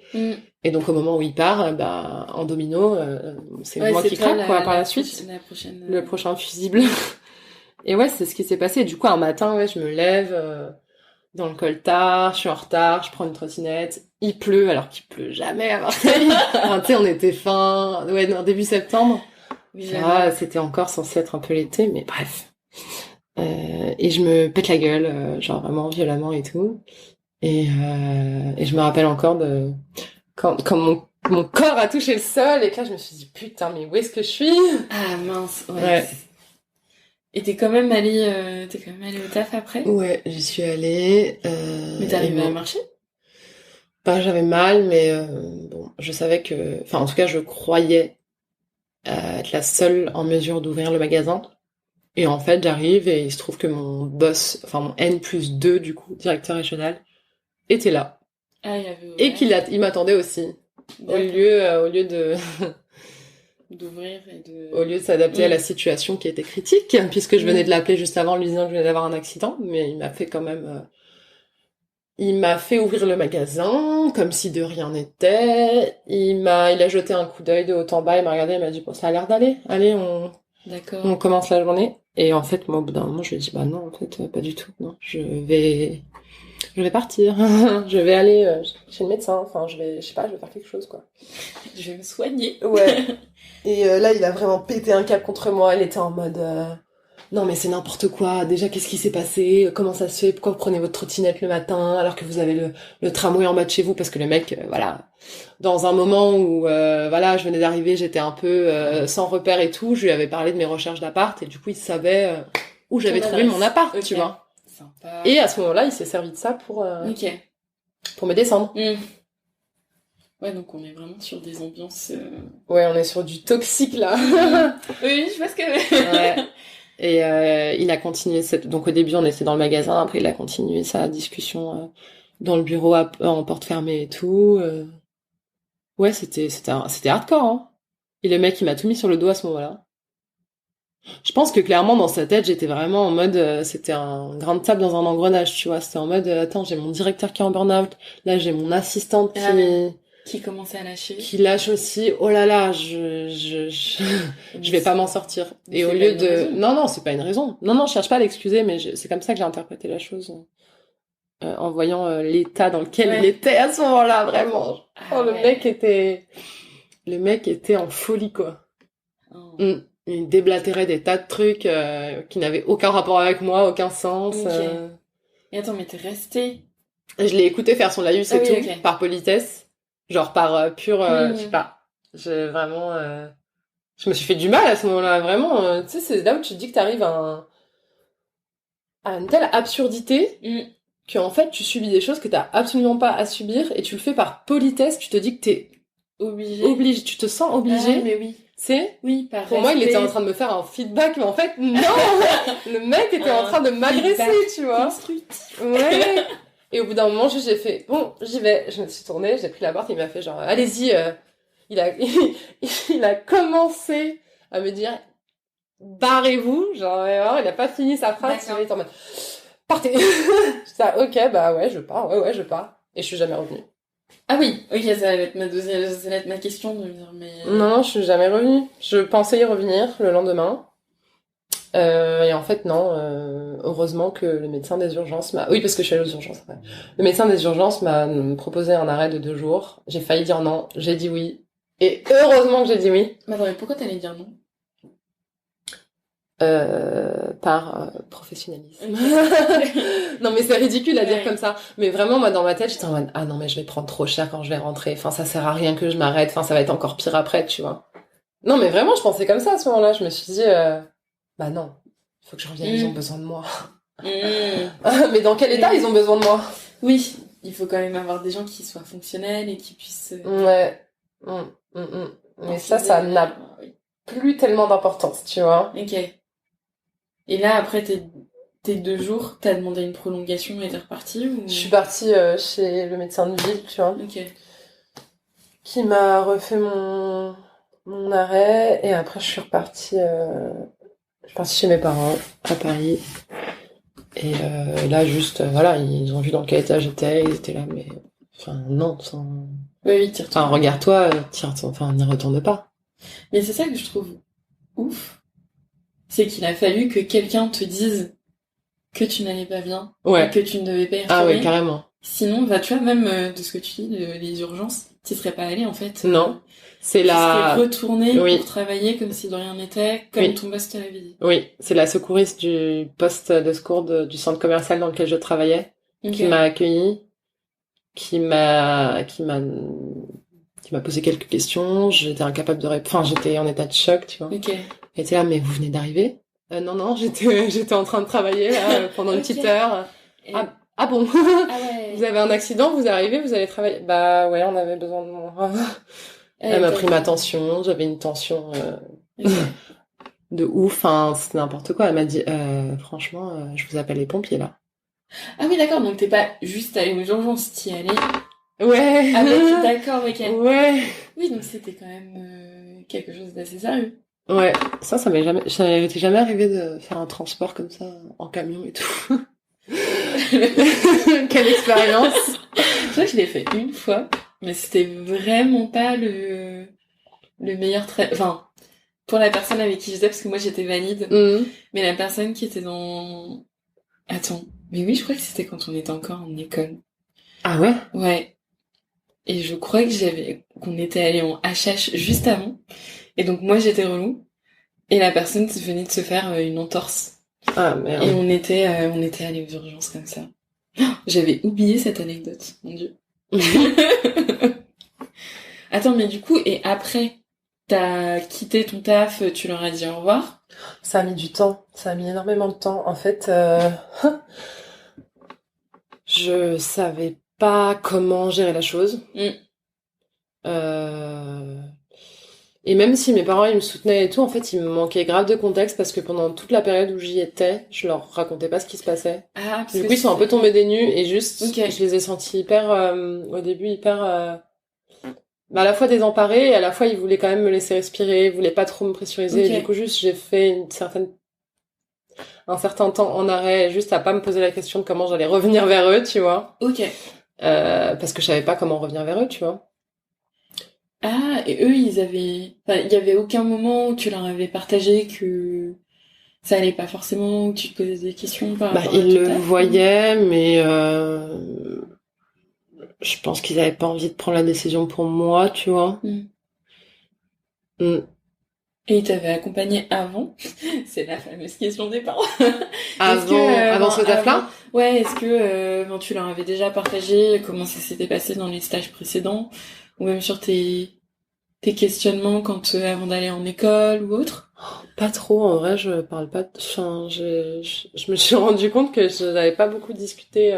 Et donc au moment où il part, en domino, c'est moi qui craque, quoi, par la suite. Le prochain fusible. Et ouais, c'est ce qui s'est passé. Du coup, un matin, je me lève dans le coltard, je suis en retard, je prends une trottinette. Il pleut, alors qu'il pleut jamais à Marseille. Enfin, tu sais, on était début septembre. Oui, c'était encore censé être un peu l'été, mais bref. Et je me pète la gueule, genre vraiment violemment et tout. Et je me rappelle encore de quand mon corps a touché le sol et que là je me suis dit putain mais où est-ce que je suis? Ah mince, ouais. Et t'es quand même allée au taf après? Ouais, j'y suis allée. Mais t'arrivais à marcher? J'avais mal, mais je savais en tout cas je croyais être la seule en mesure d'ouvrir le magasin. Et en fait, j'arrive et il se trouve que mon boss, enfin mon N+2 du coup, directeur régional, était là. Ah, il y avait... Et il m'attendait aussi. Au lieu de d'ouvrir et de... Au lieu de s'adapter à la situation qui était critique, puisque je venais de l'appeler juste avant lui disant que je venais d'avoir un accident, mais il m'a fait quand même... Il m'a fait ouvrir le magasin, comme si de rien n'était. Il a jeté un coup d'œil de haut en bas, il m'a regardé, il m'a dit, bon, ça a l'air d'aller. Allez, on commence la journée. Et en fait, moi, au bout d'un moment, je lui ai dit, non, en fait, pas du tout. Non, je vais partir. Je vais aller chez le médecin. Enfin, je vais faire quelque chose, quoi. Je vais me soigner. Ouais. Et là, il a vraiment pété un câble contre moi. Il était en mode, non, mais c'est n'importe quoi. Déjà, qu'est-ce qui s'est passé? Comment ça se fait? Pourquoi vous prenez votre trottinette le matin alors que vous avez le tramway en bas de chez vous? Parce que le mec, dans un moment où, je venais d'arriver, j'étais un peu sans repère et tout, je lui avais parlé de mes recherches d'appart et du coup, il savait où j'avais trouvé mon appart, tu vois. Sympa. Et à ce moment-là, il s'est servi de ça pour me descendre. Ouais, donc on est vraiment sur des ambiances... Ouais, on est sur du toxique, là. Oui, je vois ce que... Ouais. Et il a continué donc au début on était dans le magasin, après il a continué sa discussion dans le bureau en porte fermée et tout. Ouais, c'était hardcore, hein. Et le mec il m'a tout mis sur le dos à ce moment-là. Je pense que clairement dans sa tête j'étais vraiment en mode c'était un grain de sable dans un engrenage, tu vois. C'était en mode attends, j'ai mon directeur qui est en burn-out, là j'ai mon assistante qui commençait à lâcher. Qui lâche aussi. Oh là là, je vais pas m'en sortir. Et au lieu de... Non, c'est pas une raison. Non, je cherche pas à l'excuser, mais c'est comme ça que j'ai interprété la chose. En voyant l'état dans lequel il était à ce moment-là, vraiment. Le mec était en folie, quoi. Il déblatérait des tas de trucs qui n'avaient aucun rapport avec moi, aucun sens. Et attends, mais t'es restée? Je l'ai écouté faire son laïus et tout, par politesse. Genre par pure... je sais pas. J'ai vraiment... Je me suis fait du mal à ce moment-là, vraiment. Tu sais, c'est là où tu te dis que t'arrives à une telle absurdité qu'en fait, tu subis des choses que t'as absolument pas à subir et tu le fais par politesse. Tu te dis que t'es obligé. Tu te sens obligé. Ah, mais oui. C'est oui, par pour moi, il était en train de me faire un feedback, mais en fait, non. Le mec était en train de m'agresser, tu vois. Constructif. Ouais. Et au bout d'un moment, j'ai fait bon, j'y vais. Je me suis tournée, j'ai pris la porte, il m'a fait genre allez-y. Il a commencé à me dire barrez-vous, genre il a pas fini sa phrase, il était en mode partez. Je dis ok bah ouais je pars, ouais je pars et je suis jamais revenue. Ah oui, ok, ça va être ça va être ma question de me dire mais non je suis jamais revenue. Je pensais y revenir le lendemain et en fait non. Heureusement que le médecin des urgences oui parce que je suis allée aux urgences après. Le médecin des urgences m'a proposé un arrêt de 2 jours. J'ai failli dire non, j'ai dit oui. Et heureusement que j'ai dit oui. Mais attends, mais pourquoi t'allais dire non? Par professionnalisme. Non mais c'est ridicule à dire comme ça. Mais vraiment moi dans ma tête j'étais en mode ah non mais je vais prendre trop cher quand je vais rentrer. Enfin ça sert à rien que je m'arrête. Enfin ça va être encore pire après tu vois. Non mais vraiment je pensais comme ça à ce moment-là. Je me suis dit bah non il faut que je revienne. Ils ont besoin de moi. Mais dans quel état ils ont besoin de moi? Oui il faut quand même avoir des gens qui soient fonctionnels et qui puissent. Ouais. Mais ça n'a plus tellement d'importance tu vois. Ok. Et là, après tes 2 jours, t'as demandé une prolongation et t'es repartie ou... Je suis partie chez le médecin de ville, tu vois. Ok. Qui m'a refait mon arrêt et après je suis repartie chez mes parents à Paris. Et là juste voilà, ils ont vu dans quel état j'étais, ils étaient là mais enfin non, oui, t'y retournes. Enfin regarde-toi, enfin n'y retourne pas. Mais c'est ça que je trouve ouf. C'est qu'il a fallu que quelqu'un te dise que tu n'allais pas bien, et que tu ne devais pas y retourner. Ah ouais, carrément. Sinon, bah tu vois, même de ce que tu dis, les urgences, t'y serais pas allé en fait. Non, c'est tu serais retourné pour travailler comme si de rien n'était, comme ton boss te l'avait dit. Oui, c'est la secouriste du poste de secours du centre commercial dans lequel je travaillais qui m'a accueillie, qui m'a posé quelques questions. J'étais incapable de répondre. Enfin, j'étais en état de choc, tu vois. Elle était là, mais vous venez d'arriver? Non, j'étais en train de travailler là pendant une petite heure. Ah bon? Ah ouais. Vous avez un accident, vous arrivez, vous allez travailler? Bah ouais, on avait besoin de moi. Elle m'a pris ma tension, j'avais une tension de ouf, enfin c'est n'importe quoi. Elle m'a dit franchement, je vous appelle les pompiers là. Ah oui d'accord, donc t'es pas juste allée aux urgences, t'y allais. Ouais. Ah oui, d'accord, ok. Ouais. Oui, donc c'était quand même quelque chose d'assez sérieux. Ouais, ça m'était jamais arrivé de faire un transport comme ça en camion et tout. Quelle expérience. Je crois que je l'ai fait une fois, mais c'était vraiment pas le meilleur enfin pour la personne avec qui je faisais parce que moi j'étais valide, mais la personne qui était dans attends, mais oui, je crois que c'était quand on était encore en école. Ah ouais? Ouais. Et je crois qu'on était allé en HH juste avant. Et donc moi j'étais relou et la personne venait de se faire une entorse. Ah merde. Et on était allé aux urgences comme ça. Oh, j'avais oublié cette anecdote, mon Dieu. Attends, mais du coup, et après, t'as quitté ton taf, tu leur as dit au revoir? Ça a mis du temps, ça a mis énormément de temps. En fait, je savais pas comment gérer la chose. Et même si mes parents ils me soutenaient et tout, en fait il me manquait grave de contexte parce que pendant toute la période où j'y étais, je leur racontais pas ce qui se passait. Du coup ils sont un peu tombés des nues et juste je les ai sentis hyper au début hyper à la fois désemparés et à la fois ils voulaient quand même me laisser respirer, ils voulaient pas trop me pressuriser. Et du coup juste j'ai fait un certain temps en arrêt juste à pas me poser la question de comment j'allais revenir vers eux, tu vois. Parce que je savais pas comment revenir vers eux, tu vois. Ah, et eux, il y avait aucun moment où tu leur avais partagé que ça allait pas forcément, où tu te posais des questions par rapport à ils le voyaient, mais je pense qu'ils avaient pas envie de prendre la décision pour moi, tu vois. Et ils t'avaient accompagné avant? C'est la fameuse question des parents. Avant ce taf-là? Ouais, est-ce que tu leur avais déjà partagé comment ça s'était passé dans les stages précédents? Ou même sur tes tes questionnements quand avant d'aller en école ou autre? Pas trop, en vrai, je parle pas. Enfin, je me suis rendu compte que je n'avais pas beaucoup discuté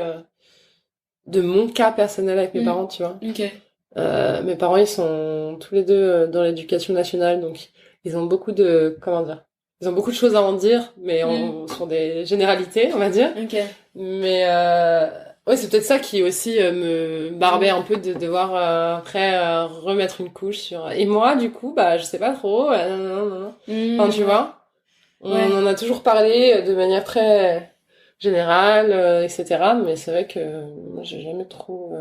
de mon cas personnel avec mes parents, tu vois. Ok. Mes parents, ils sont tous les deux dans l'éducation nationale, donc ils ont beaucoup de, comment dire, ils ont beaucoup de choses à en dire, mais sur des généralités, on va dire. Ok. Mais ouais, c'est peut-être ça qui aussi me barbait un peu de devoir après remettre une couche sur. Et moi, du coup, bah, je sais pas trop. Non. Enfin, tu vois, on en a toujours parlé de manière très générale, etc. Mais c'est vrai que moi, j'ai jamais trop.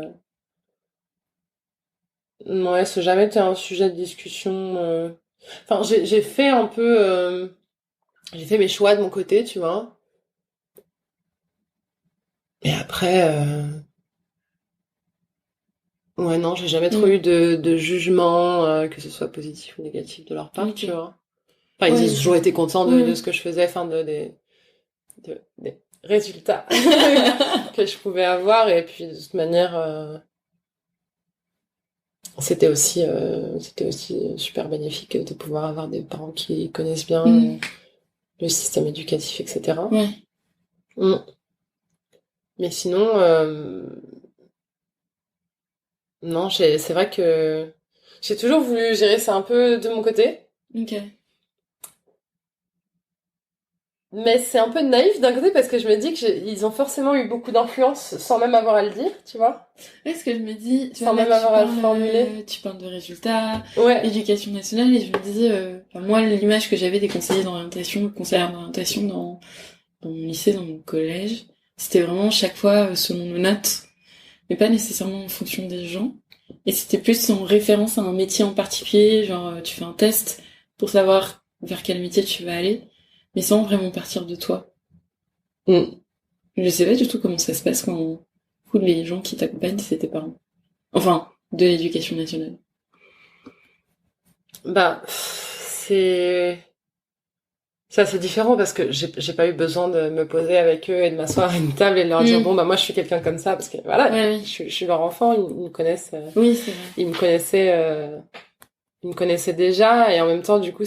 Ouais, ça n'a jamais été un sujet de discussion. Enfin, j'ai fait un peu, j'ai fait mes choix de mon côté, tu vois. Et après, ouais, non, j'ai jamais trop eu de jugement, que ce soit positif ou négatif de leur part, tu vois. Enfin, ils ont toujours été contents de ce que je faisais, enfin, des résultats que je pouvais avoir. Et puis, de toute manière, c'était aussi super bénéfique de pouvoir avoir des parents qui connaissent bien le système éducatif, etc. Ouais. Mais sinon, non, c'est vrai que j'ai toujours voulu gérer ça un peu de mon côté. Ok. Mais c'est un peu naïf d'un côté parce que je me dis ils ont forcément eu beaucoup d'influence sans même avoir à le dire, tu vois. Est-ce que je me dis, sans même avoir à le formuler. Tu parles de résultats, Ouais. éducation nationale, et je me dis, moi, l'image que j'avais des conseillers d'orientation, conseillères d'orientation dans mon lycée, dans mon collège, c'était vraiment chaque fois selon nos notes, mais pas nécessairement en fonction des gens. Et c'était plus en référence à un métier en particulier, genre tu fais un test pour savoir vers quel métier tu vas aller, mais sans vraiment partir de toi. Je sais pas du tout comment ça se passe quand les gens qui t'accompagnent, c'est tes parents. Enfin, de l'éducation nationale. Bah, c'est différent parce que j'ai pas eu besoin de me poser avec eux et de m'asseoir à une table et de leur dire bon bah moi je suis quelqu'un comme ça parce que voilà, je suis leur enfant, ils me connaissent. Oui, c'est vrai. Ils me connaissaient déjà et en même temps du coup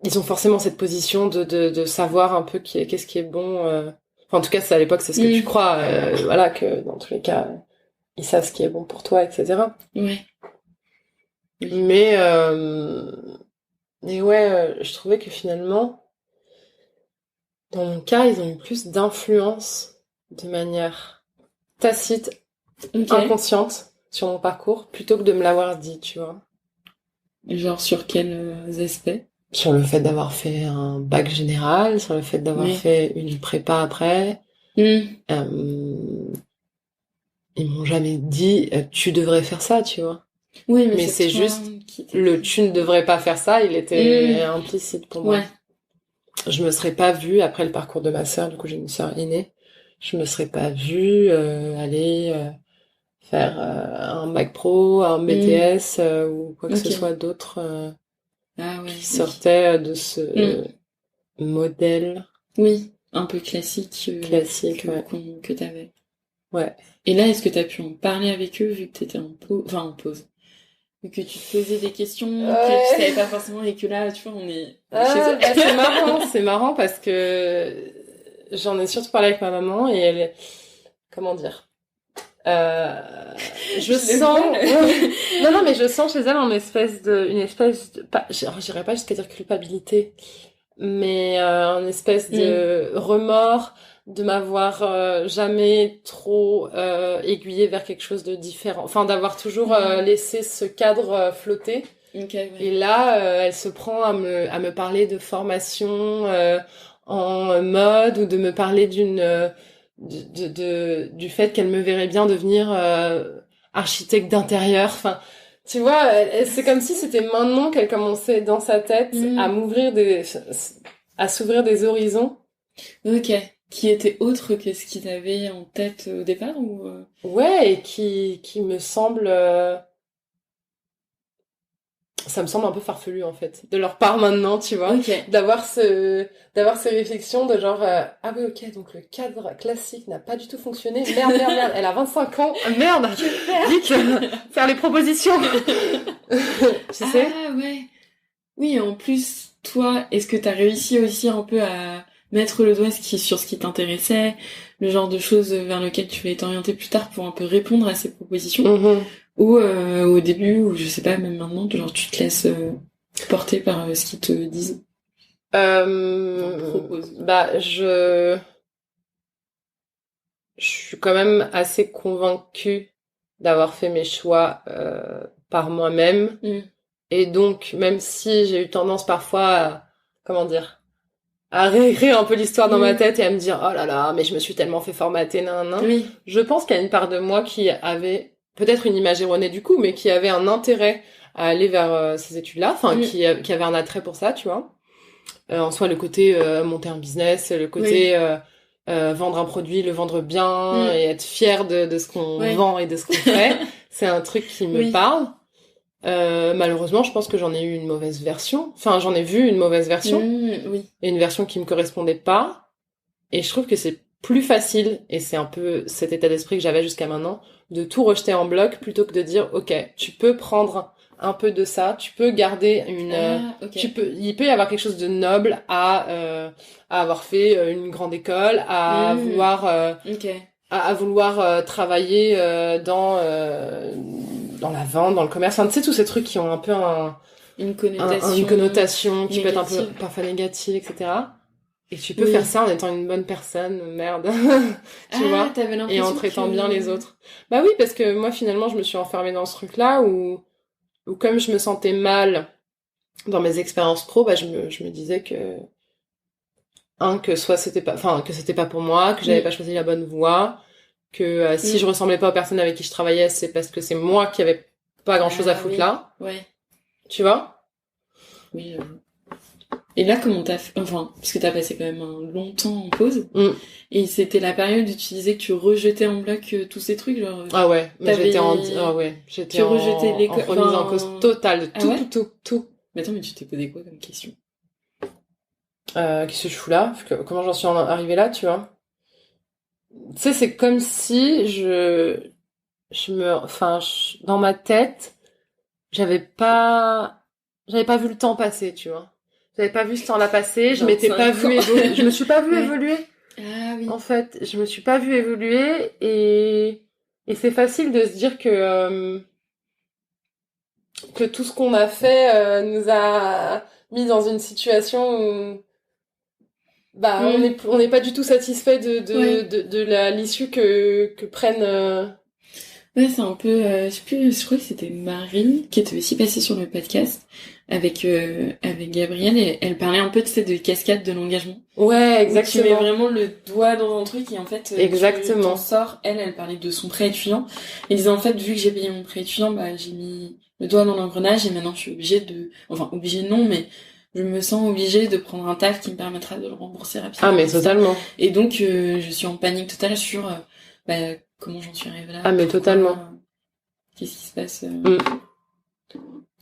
ils ont forcément cette position de savoir un peu qu'est-ce qui est bon. Enfin, en tout cas, c'est à l'époque, c'est ce que tu crois. Voilà, que dans tous les cas, ils savent ce qui est bon pour toi, etc. Ouais. Mais ouais, je trouvais que finalement, dans mon cas, ils ont eu plus d'influence de manière tacite, inconsciente sur mon parcours, plutôt que de me l'avoir dit, tu vois. Genre sur quels aspects? Sur le fait d'avoir fait un bac général, sur le fait d'avoir fait une prépa après. Ils m'ont jamais dit tu devrais faire ça, tu vois. Oui, mais c'est juste le tu ne devrais pas faire ça, il était implicite pour moi. Je me serais pas vue après le parcours de ma sœur, du coup j'ai une sœur aînée, je me serais pas vue aller faire un bac pro, un BTS ou quoi que ce soit d'autre qui sortait de ce modèle. Oui, un peu classique. Que t'avais. Ouais. Et là, est-ce que t'as pu en parler avec eux vu que t'étais en pause? Vu que tu te posais des questions que tu savais pas forcément et que là, tu vois, on est chez eux. Bah, c'est marrant parce que j'en ai surtout parlé avec ma maman et elle, comment dire, je sens, non, mais je sens chez elle une espèce de, pas, j'irais pas jusqu'à dire culpabilité, mais une espèce de remords de m'avoir jamais trop aiguillée vers quelque chose de différent, enfin d'avoir toujours laissé ce cadre flotter. Et là elle se prend à me parler de formation en mode ou de me parler du fait qu'elle me verrait bien devenir architecte d'intérieur, enfin tu vois, c'est comme si c'était maintenant qu'elle commençait dans sa tête à s'ouvrir des horizons. Ok. Qui était autre que ce qu'ils avaient en tête au départ ou Ouais, et qui me semble ça me semble un peu farfelu en fait de leur part maintenant, tu vois, d'avoir ces réflexions de genre ah oui ok, donc le cadre classique n'a pas du tout fonctionné, merde, elle a 25 ans, merde, vite faire les propositions. Tu sais. Ah ouais. Oui, en plus toi, est-ce que t'as réussi aussi un peu à mettre le doigt sur ce qui t'intéressait, le genre de choses vers lesquelles tu voulais t'orienter plus tard pour un peu répondre à ces propositions, ou au début, ou je sais pas, même maintenant, genre tu te laisses porter par ce qu'ils te disent, proposent. Bah je suis quand même assez convaincue d'avoir fait mes choix par moi-même, et donc même si j'ai eu tendance parfois à, comment dire, à réécrire un peu l'histoire dans ma tête et à me dire oh là là mais je me suis tellement fait formater je pense qu'il y a une part de moi qui avait peut-être une image erronée du coup mais qui avait un intérêt à aller vers ces études-là, enfin qui avait un attrait pour ça, tu vois, en soi le côté monter un business, le côté vendre un produit, le vendre bien et être fier de ce qu'on vend et de ce qu'on fait, c'est un truc qui me parle. Malheureusement, je pense que j'en ai eu une mauvaise version. Enfin, j'en ai vu une mauvaise version. Et une version qui me correspondait pas. Et je trouve que c'est plus facile, et c'est un peu cet état d'esprit que j'avais jusqu'à maintenant, de tout rejeter en bloc plutôt que de dire, ok, tu peux prendre un peu de ça, tu peux garder il peut y avoir quelque chose de noble à avoir fait une grande école, à vouloir, à vouloir travailler dans la vente, dans le commerce, enfin, tu sais, tous ces trucs qui ont un peu une connotation qui peut être un peu parfois négative, etc. Et tu peux faire ça en étant une bonne personne, merde, tu vois, et en traitant bien les autres. Bah oui, parce que moi, finalement, je me suis enfermée dans ce truc-là où comme je me sentais mal dans mes expériences pro, bah je me disais que c'était pas pour moi, que j'avais pas choisi la bonne voie, que si je ressemblais pas aux personnes avec qui je travaillais, c'est parce que c'est moi qui avais pas grand-chose à foutre là. Ouais. Tu vois? Oui. Et là, comment t'as fait, enfin, parce que t'as passé quand même un long temps en pause, et c'était la période où tu disais que tu rejetais en bloc tous ces trucs, genre. Ah ouais, mais j'étais en remise en cause totale de tout. Mais attends, mais tu t'es posé quoi comme question? Qu'est-ce que je fous là? Comment j'en suis arrivée là, tu vois? Tu sais, c'est comme si dans ma tête, j'avais pas vu le temps passer, tu vois. J'avais pas vu ce temps-là passer, je m'étais pas vue évoluer, je me suis pas vue évoluer. Ah oui. En fait, je me suis pas vue évoluer et c'est facile de se dire que tout ce qu'on a fait nous a mis dans une situation où on n'est pas du tout satisfait de l'issue que prennent Ouais, c'est un peu je crois que c'était Marie qui était aussi passée sur le podcast avec Gabrielle, et elle parlait un peu de cascade de l'engagement. Ouais, exactement. Tu mets vraiment le doigt dans un truc et en fait exactement. Tu t'en sors. Elle parlait de son prêt étudiant et disait en fait vu que j'ai payé mon prêt étudiant, j'ai mis le doigt dans l'engrenage et maintenant je suis obligée non, mais je me sens obligée de prendre un taf qui me permettra de le rembourser rapidement. Ah mais totalement. Et donc je suis en panique totale sur comment j'en suis arrivée là. Ah mais totalement. Qu'est-ce qui se passe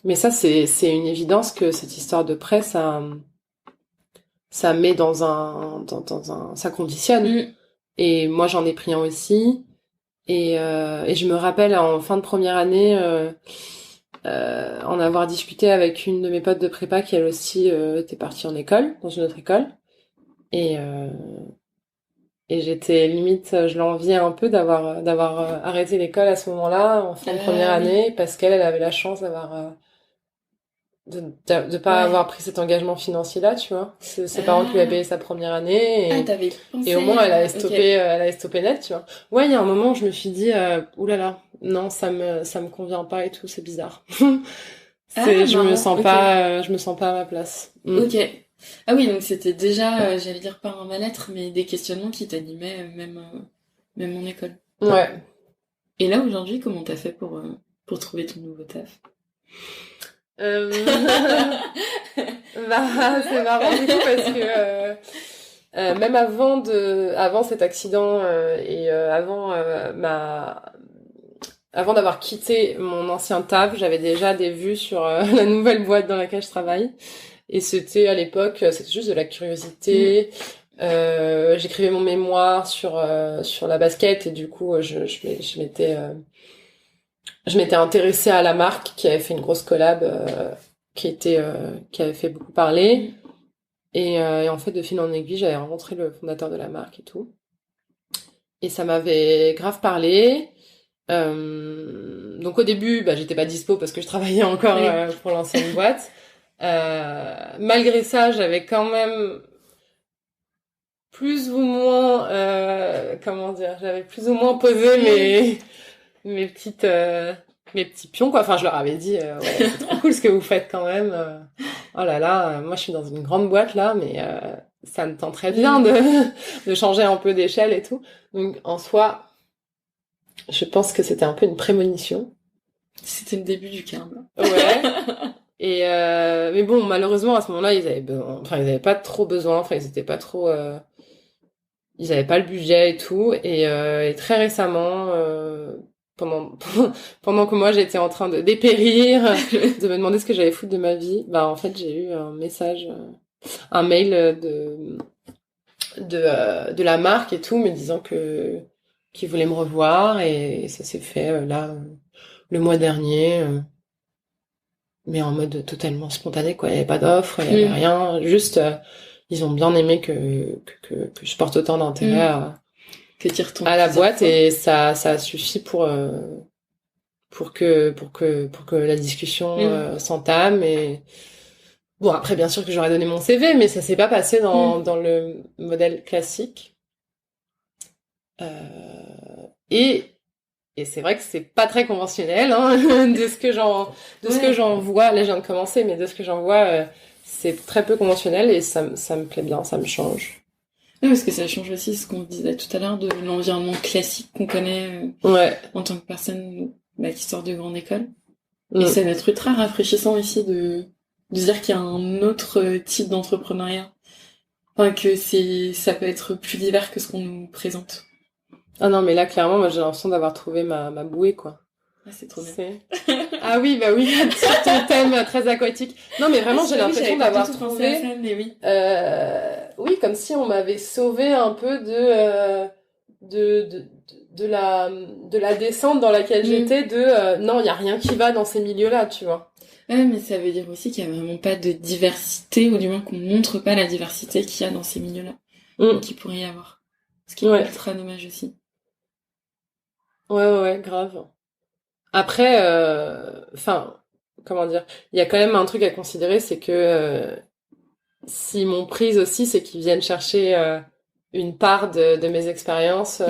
Mais ça c'est une évidence que cette histoire de prêt ça met dans ça conditionne. Et moi j'en ai pris un aussi et je me rappelle en fin de première année en avoir discuté avec une de mes potes de prépa qui elle aussi était partie en école, dans une autre école, et j'étais limite, je l'enviais un peu d'avoir arrêté l'école à ce moment-là en fin de première année, parce qu'elle avait la chance d'avoir de pas avoir pris cet engagement financier là, tu vois. C'est ses parents qui lui avaient payé sa première année et au moins elle avait stoppé net, tu vois. Ouais, il y a un moment où je me suis dit oulala, non, ça me convient pas et tout, c'est bizarre. Je me sens pas à ma place. OK. Ah oui, donc c'était déjà j'allais dire pas un mal-être mais des questionnements qui t'animaient même en école. Ouais. Et là aujourd'hui, comment t'as fait pour trouver ton nouveau taf? C'est marrant du coup parce que même avant cet accident et avant avant d'avoir quitté mon ancien taf, j'avais déjà des vues sur la nouvelle boîte dans laquelle je travaille. Et c'était, à l'époque, c'était juste de la curiosité. J'écrivais mon mémoire sur la basket, et du coup, je m'étais intéressée à la marque qui avait fait une grosse collab, qui avait fait beaucoup parler. Et en fait, de fil en aiguille, j'avais rencontré le fondateur de la marque et tout. Et ça m'avait grave parlé. Donc au début, j'étais pas dispo parce que je travaillais encore pour l'ancienne boîte. Malgré ça, j'avais quand même plus ou moins, j'avais plus ou moins posé mes petits pions, quoi. Enfin, je leur avais dit, ouais, c'est trop cool ce que vous faites quand même. Oh là là, moi je suis dans une grande boîte là, mais ça me tenterait bien de changer un peu d'échelle et tout. Donc en soi, je pense que c'était un peu une prémonition. C'était le début du carme. Ouais. Et mais bon, malheureusement à ce moment-là, ils avaient pas trop besoin. Enfin, ils étaient pas trop. Ils avaient pas le budget et tout. Et très récemment, pendant que moi j'étais en train de dépérir, de me demander ce que j'allais foutre de ma vie, en fait j'ai eu un message, un mail de la marque et tout, me disant qu'ils voulaient me revoir, et ça s'est fait là le mois dernier, mais en mode totalement spontané, quoi. Il y avait pas d'offre, il y avait rien, juste ils ont bien aimé que je porte autant d'intérêt à la boîte, et ça a suffi pour que la discussion s'entame. Et bon, après bien sûr que j'aurais donné mon CV, mais ça s'est pas passé dans le modèle classique. Et c'est vrai que c'est pas très conventionnel, hein, de ce que j'en vois. Là, je viens de commencer, mais de ce que j'en vois, c'est très peu conventionnel, et ça me plaît bien, ça me change. Oui, parce que ça change aussi ce qu'on disait tout à l'heure de l'environnement classique qu'on connaît en tant que personne qui sort de grande école. Et ça va être ultra rafraîchissant aussi de dire qu'il y a un autre type d'entrepreneuriat. Enfin, que ça peut être plus divers que ce qu'on nous présente. Ah non, mais là, clairement, moi, j'ai l'impression d'avoir trouvé ma bouée, quoi. Ah, c'est trop bien. Ah oui, sur ton thème très aquatique. Non, mais vraiment, j'ai l'impression d'avoir trouvé... Ça, mais oui. Oui, comme si on m'avait sauvé un peu de la descente dans laquelle j'étais, non, il y a rien qui va dans ces milieux-là, tu vois. Ouais, mais ça veut dire aussi qu'il y a vraiment pas de diversité, ou du moins qu'on montre pas la diversité qu'il y a dans ces milieux-là, qu'il pourrait y avoir. Ce qui est ultra dommage aussi. Ouais, grave. Après, comment dire, il y a quand même un truc à considérer, c'est que s'ils m'ont prise aussi, c'est qu'ils viennent chercher une part de mes expériences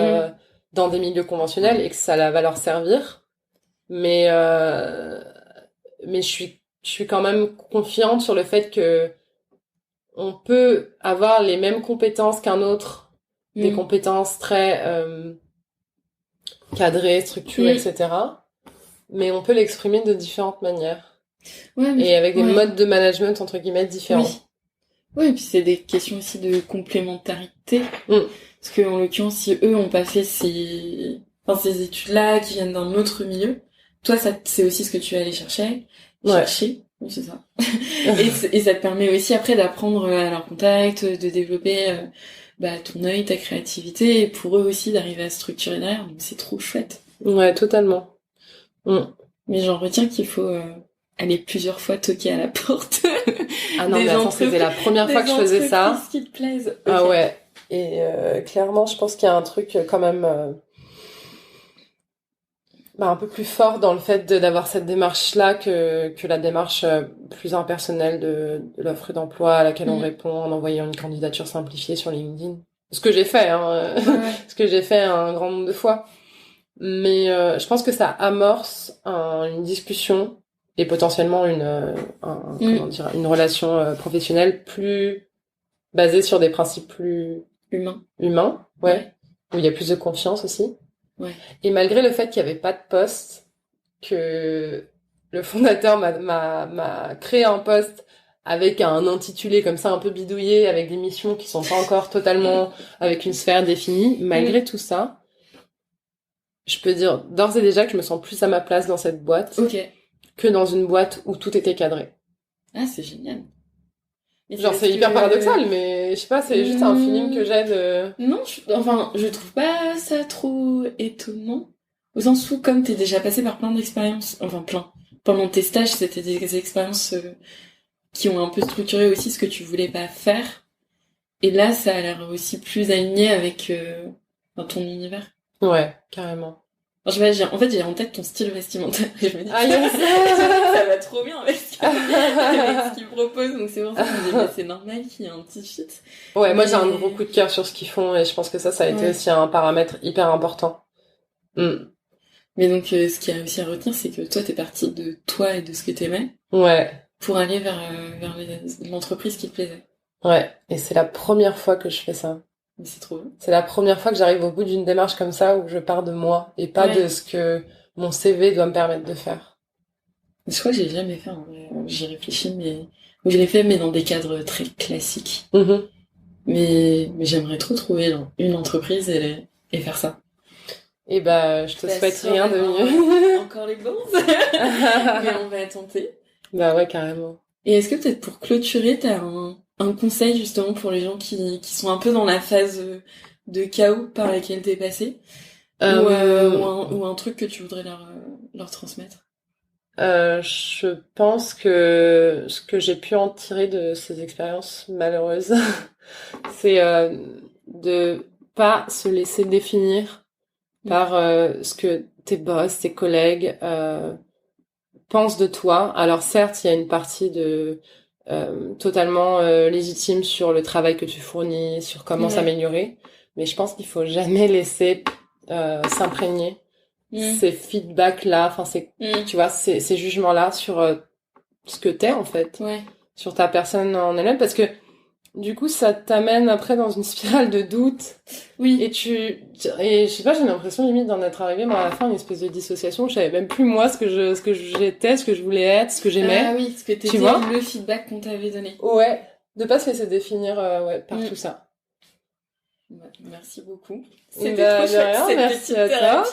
dans des milieux conventionnels, et que ça va leur servir. Mais je suis quand même confiante sur le fait que on peut avoir les mêmes compétences qu'un autre, des compétences très cadrées, structurées, etc. Mais on peut l'exprimer de différentes manières. Et avec des modes de management, entre guillemets, différents. Oui, et puis c'est des questions aussi de complémentarité. Parce que, en l'occurrence, si eux ont pas fait ces études-là, qui viennent d'un autre milieu, toi, c'est aussi ce que tu vas aller chercher. Oui, c'est ça. et ça te permet aussi après d'apprendre à leur contact, de développer ton œil, ta créativité, et pour eux aussi d'arriver à structurer derrière. Donc c'est trop chouette. Ouais, totalement. Mais j'en retiens qu'il faut aller plusieurs fois toquer à la porte. Ah non, mais attends, c'était la première fois que je faisais ça. Qui te plaisent. Okay. Ah ouais. Et clairement, je pense qu'il y a un truc quand même un peu plus fort dans le fait d'avoir cette démarche-là que la démarche plus impersonnelle de l'offre d'emploi à laquelle on répond en envoyant une candidature simplifiée sur LinkedIn. Ce que j'ai fait, ce que j'ai fait un grand nombre de fois. Mais je pense que ça amorce une discussion et potentiellement une relation professionnelle plus basée sur des principes plus humains, où il y a plus de confiance aussi. Et malgré le fait qu'il n'y avait pas de poste, que le fondateur m'a créé un poste avec un intitulé comme ça un peu bidouillé, avec des missions qui sont pas encore totalement avec une sphère définie, malgré tout ça, je peux dire d'ores et déjà que je me sens plus à ma place dans cette boîte que dans une boîte où tout était cadré. Ah, c'est génial. Mais genre, c'est hyper paradoxal, mais je sais pas, c'est juste un feeling que j'ai de... Non, je trouve pas ça trop étonnant. Au sens où, comme t'es déjà passé par plein d'expériences, pendant tes stages, c'était des expériences qui ont un peu structuré aussi ce que tu voulais pas faire. Et là, ça a l'air aussi plus aligné avec ton univers. Ouais, carrément. Alors, j'ai en tête ton style vestimentaire. Et je me dis, ça va trop bien avec ce qu'il propose. Donc c'est pour ça que je me dis, mais c'est normal qu'il y ait un petit fit. Ouais, moi j'ai un gros coup de cœur sur ce qu'ils font et je pense que ça a été aussi un paramètre hyper important. Mais donc, ce qu'il y a aussi à retenir, c'est que toi, t'es partie de toi et de ce que t'aimais. Ouais. Pour aller vers l'entreprise qui te plaisait. Ouais. Et c'est la première fois que je fais ça. Mais c'est trop bien. C'est la première fois que j'arrive au bout d'une démarche comme ça où je pars de moi et pas de ce que mon CV doit me permettre de faire. Je crois que j'ai jamais fait, en vrai. J'y réfléchis, mais je l'ai fait, mais dans des cadres très classiques. Mais j'aimerais trop trouver une entreprise et faire ça. Et je te souhaite rien de mieux. Encore les bons. Mais on va tenter. Bah ouais, carrément. Et est-ce que peut-être pour clôturer, t'as un conseil justement pour les gens qui sont un peu dans la phase de chaos par laquelle t'es passé, ou un truc que tu voudrais leur transmettre? Je pense que ce que j'ai pu en tirer de ces expériences malheureuses, c'est de pas se laisser définir par ce que tes boss, tes collègues pensent de toi. Alors certes, il y a une partie de totalement légitime sur le travail que tu fournis, sur comment s'améliorer, mais je pense qu'il faut jamais laisser s'imprégner ces feedbacks-là, tu vois, ces jugements-là sur ce que t'es en fait, sur ta personne en elle-même, parce que du coup, ça t'amène après dans une spirale de doute. Oui. Et je sais pas, j'ai l'impression limite d'en être arrivée, moi, à la fin, une espèce de dissociation. Je savais même plus moi ce que j'étais, ce que je voulais être, ce que j'aimais. Ah oui, ce que t'étais, le feedback qu'on t'avait donné. Ouais. De pas se laisser définir, par tout ça. Ouais, merci beaucoup. C'était trop chouette, cette merci à toi.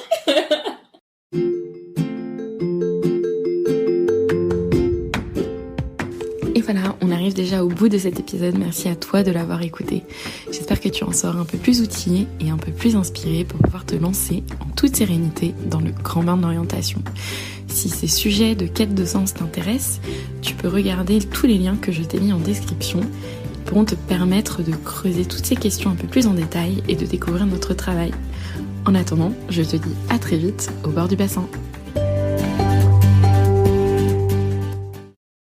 Et voilà, on arrive déjà au bout de cet épisode. Merci à toi de l'avoir écouté. J'espère que tu en sors un peu plus outillé et un peu plus inspiré pour pouvoir te lancer en toute sérénité dans le grand bain de l'orientation. Si ces sujets de quête de sens t'intéressent, tu peux regarder tous les liens que je t'ai mis en description. Ils pourront te permettre de creuser toutes ces questions un peu plus en détail et de découvrir notre travail. En attendant, je te dis à très vite au bord du bassin.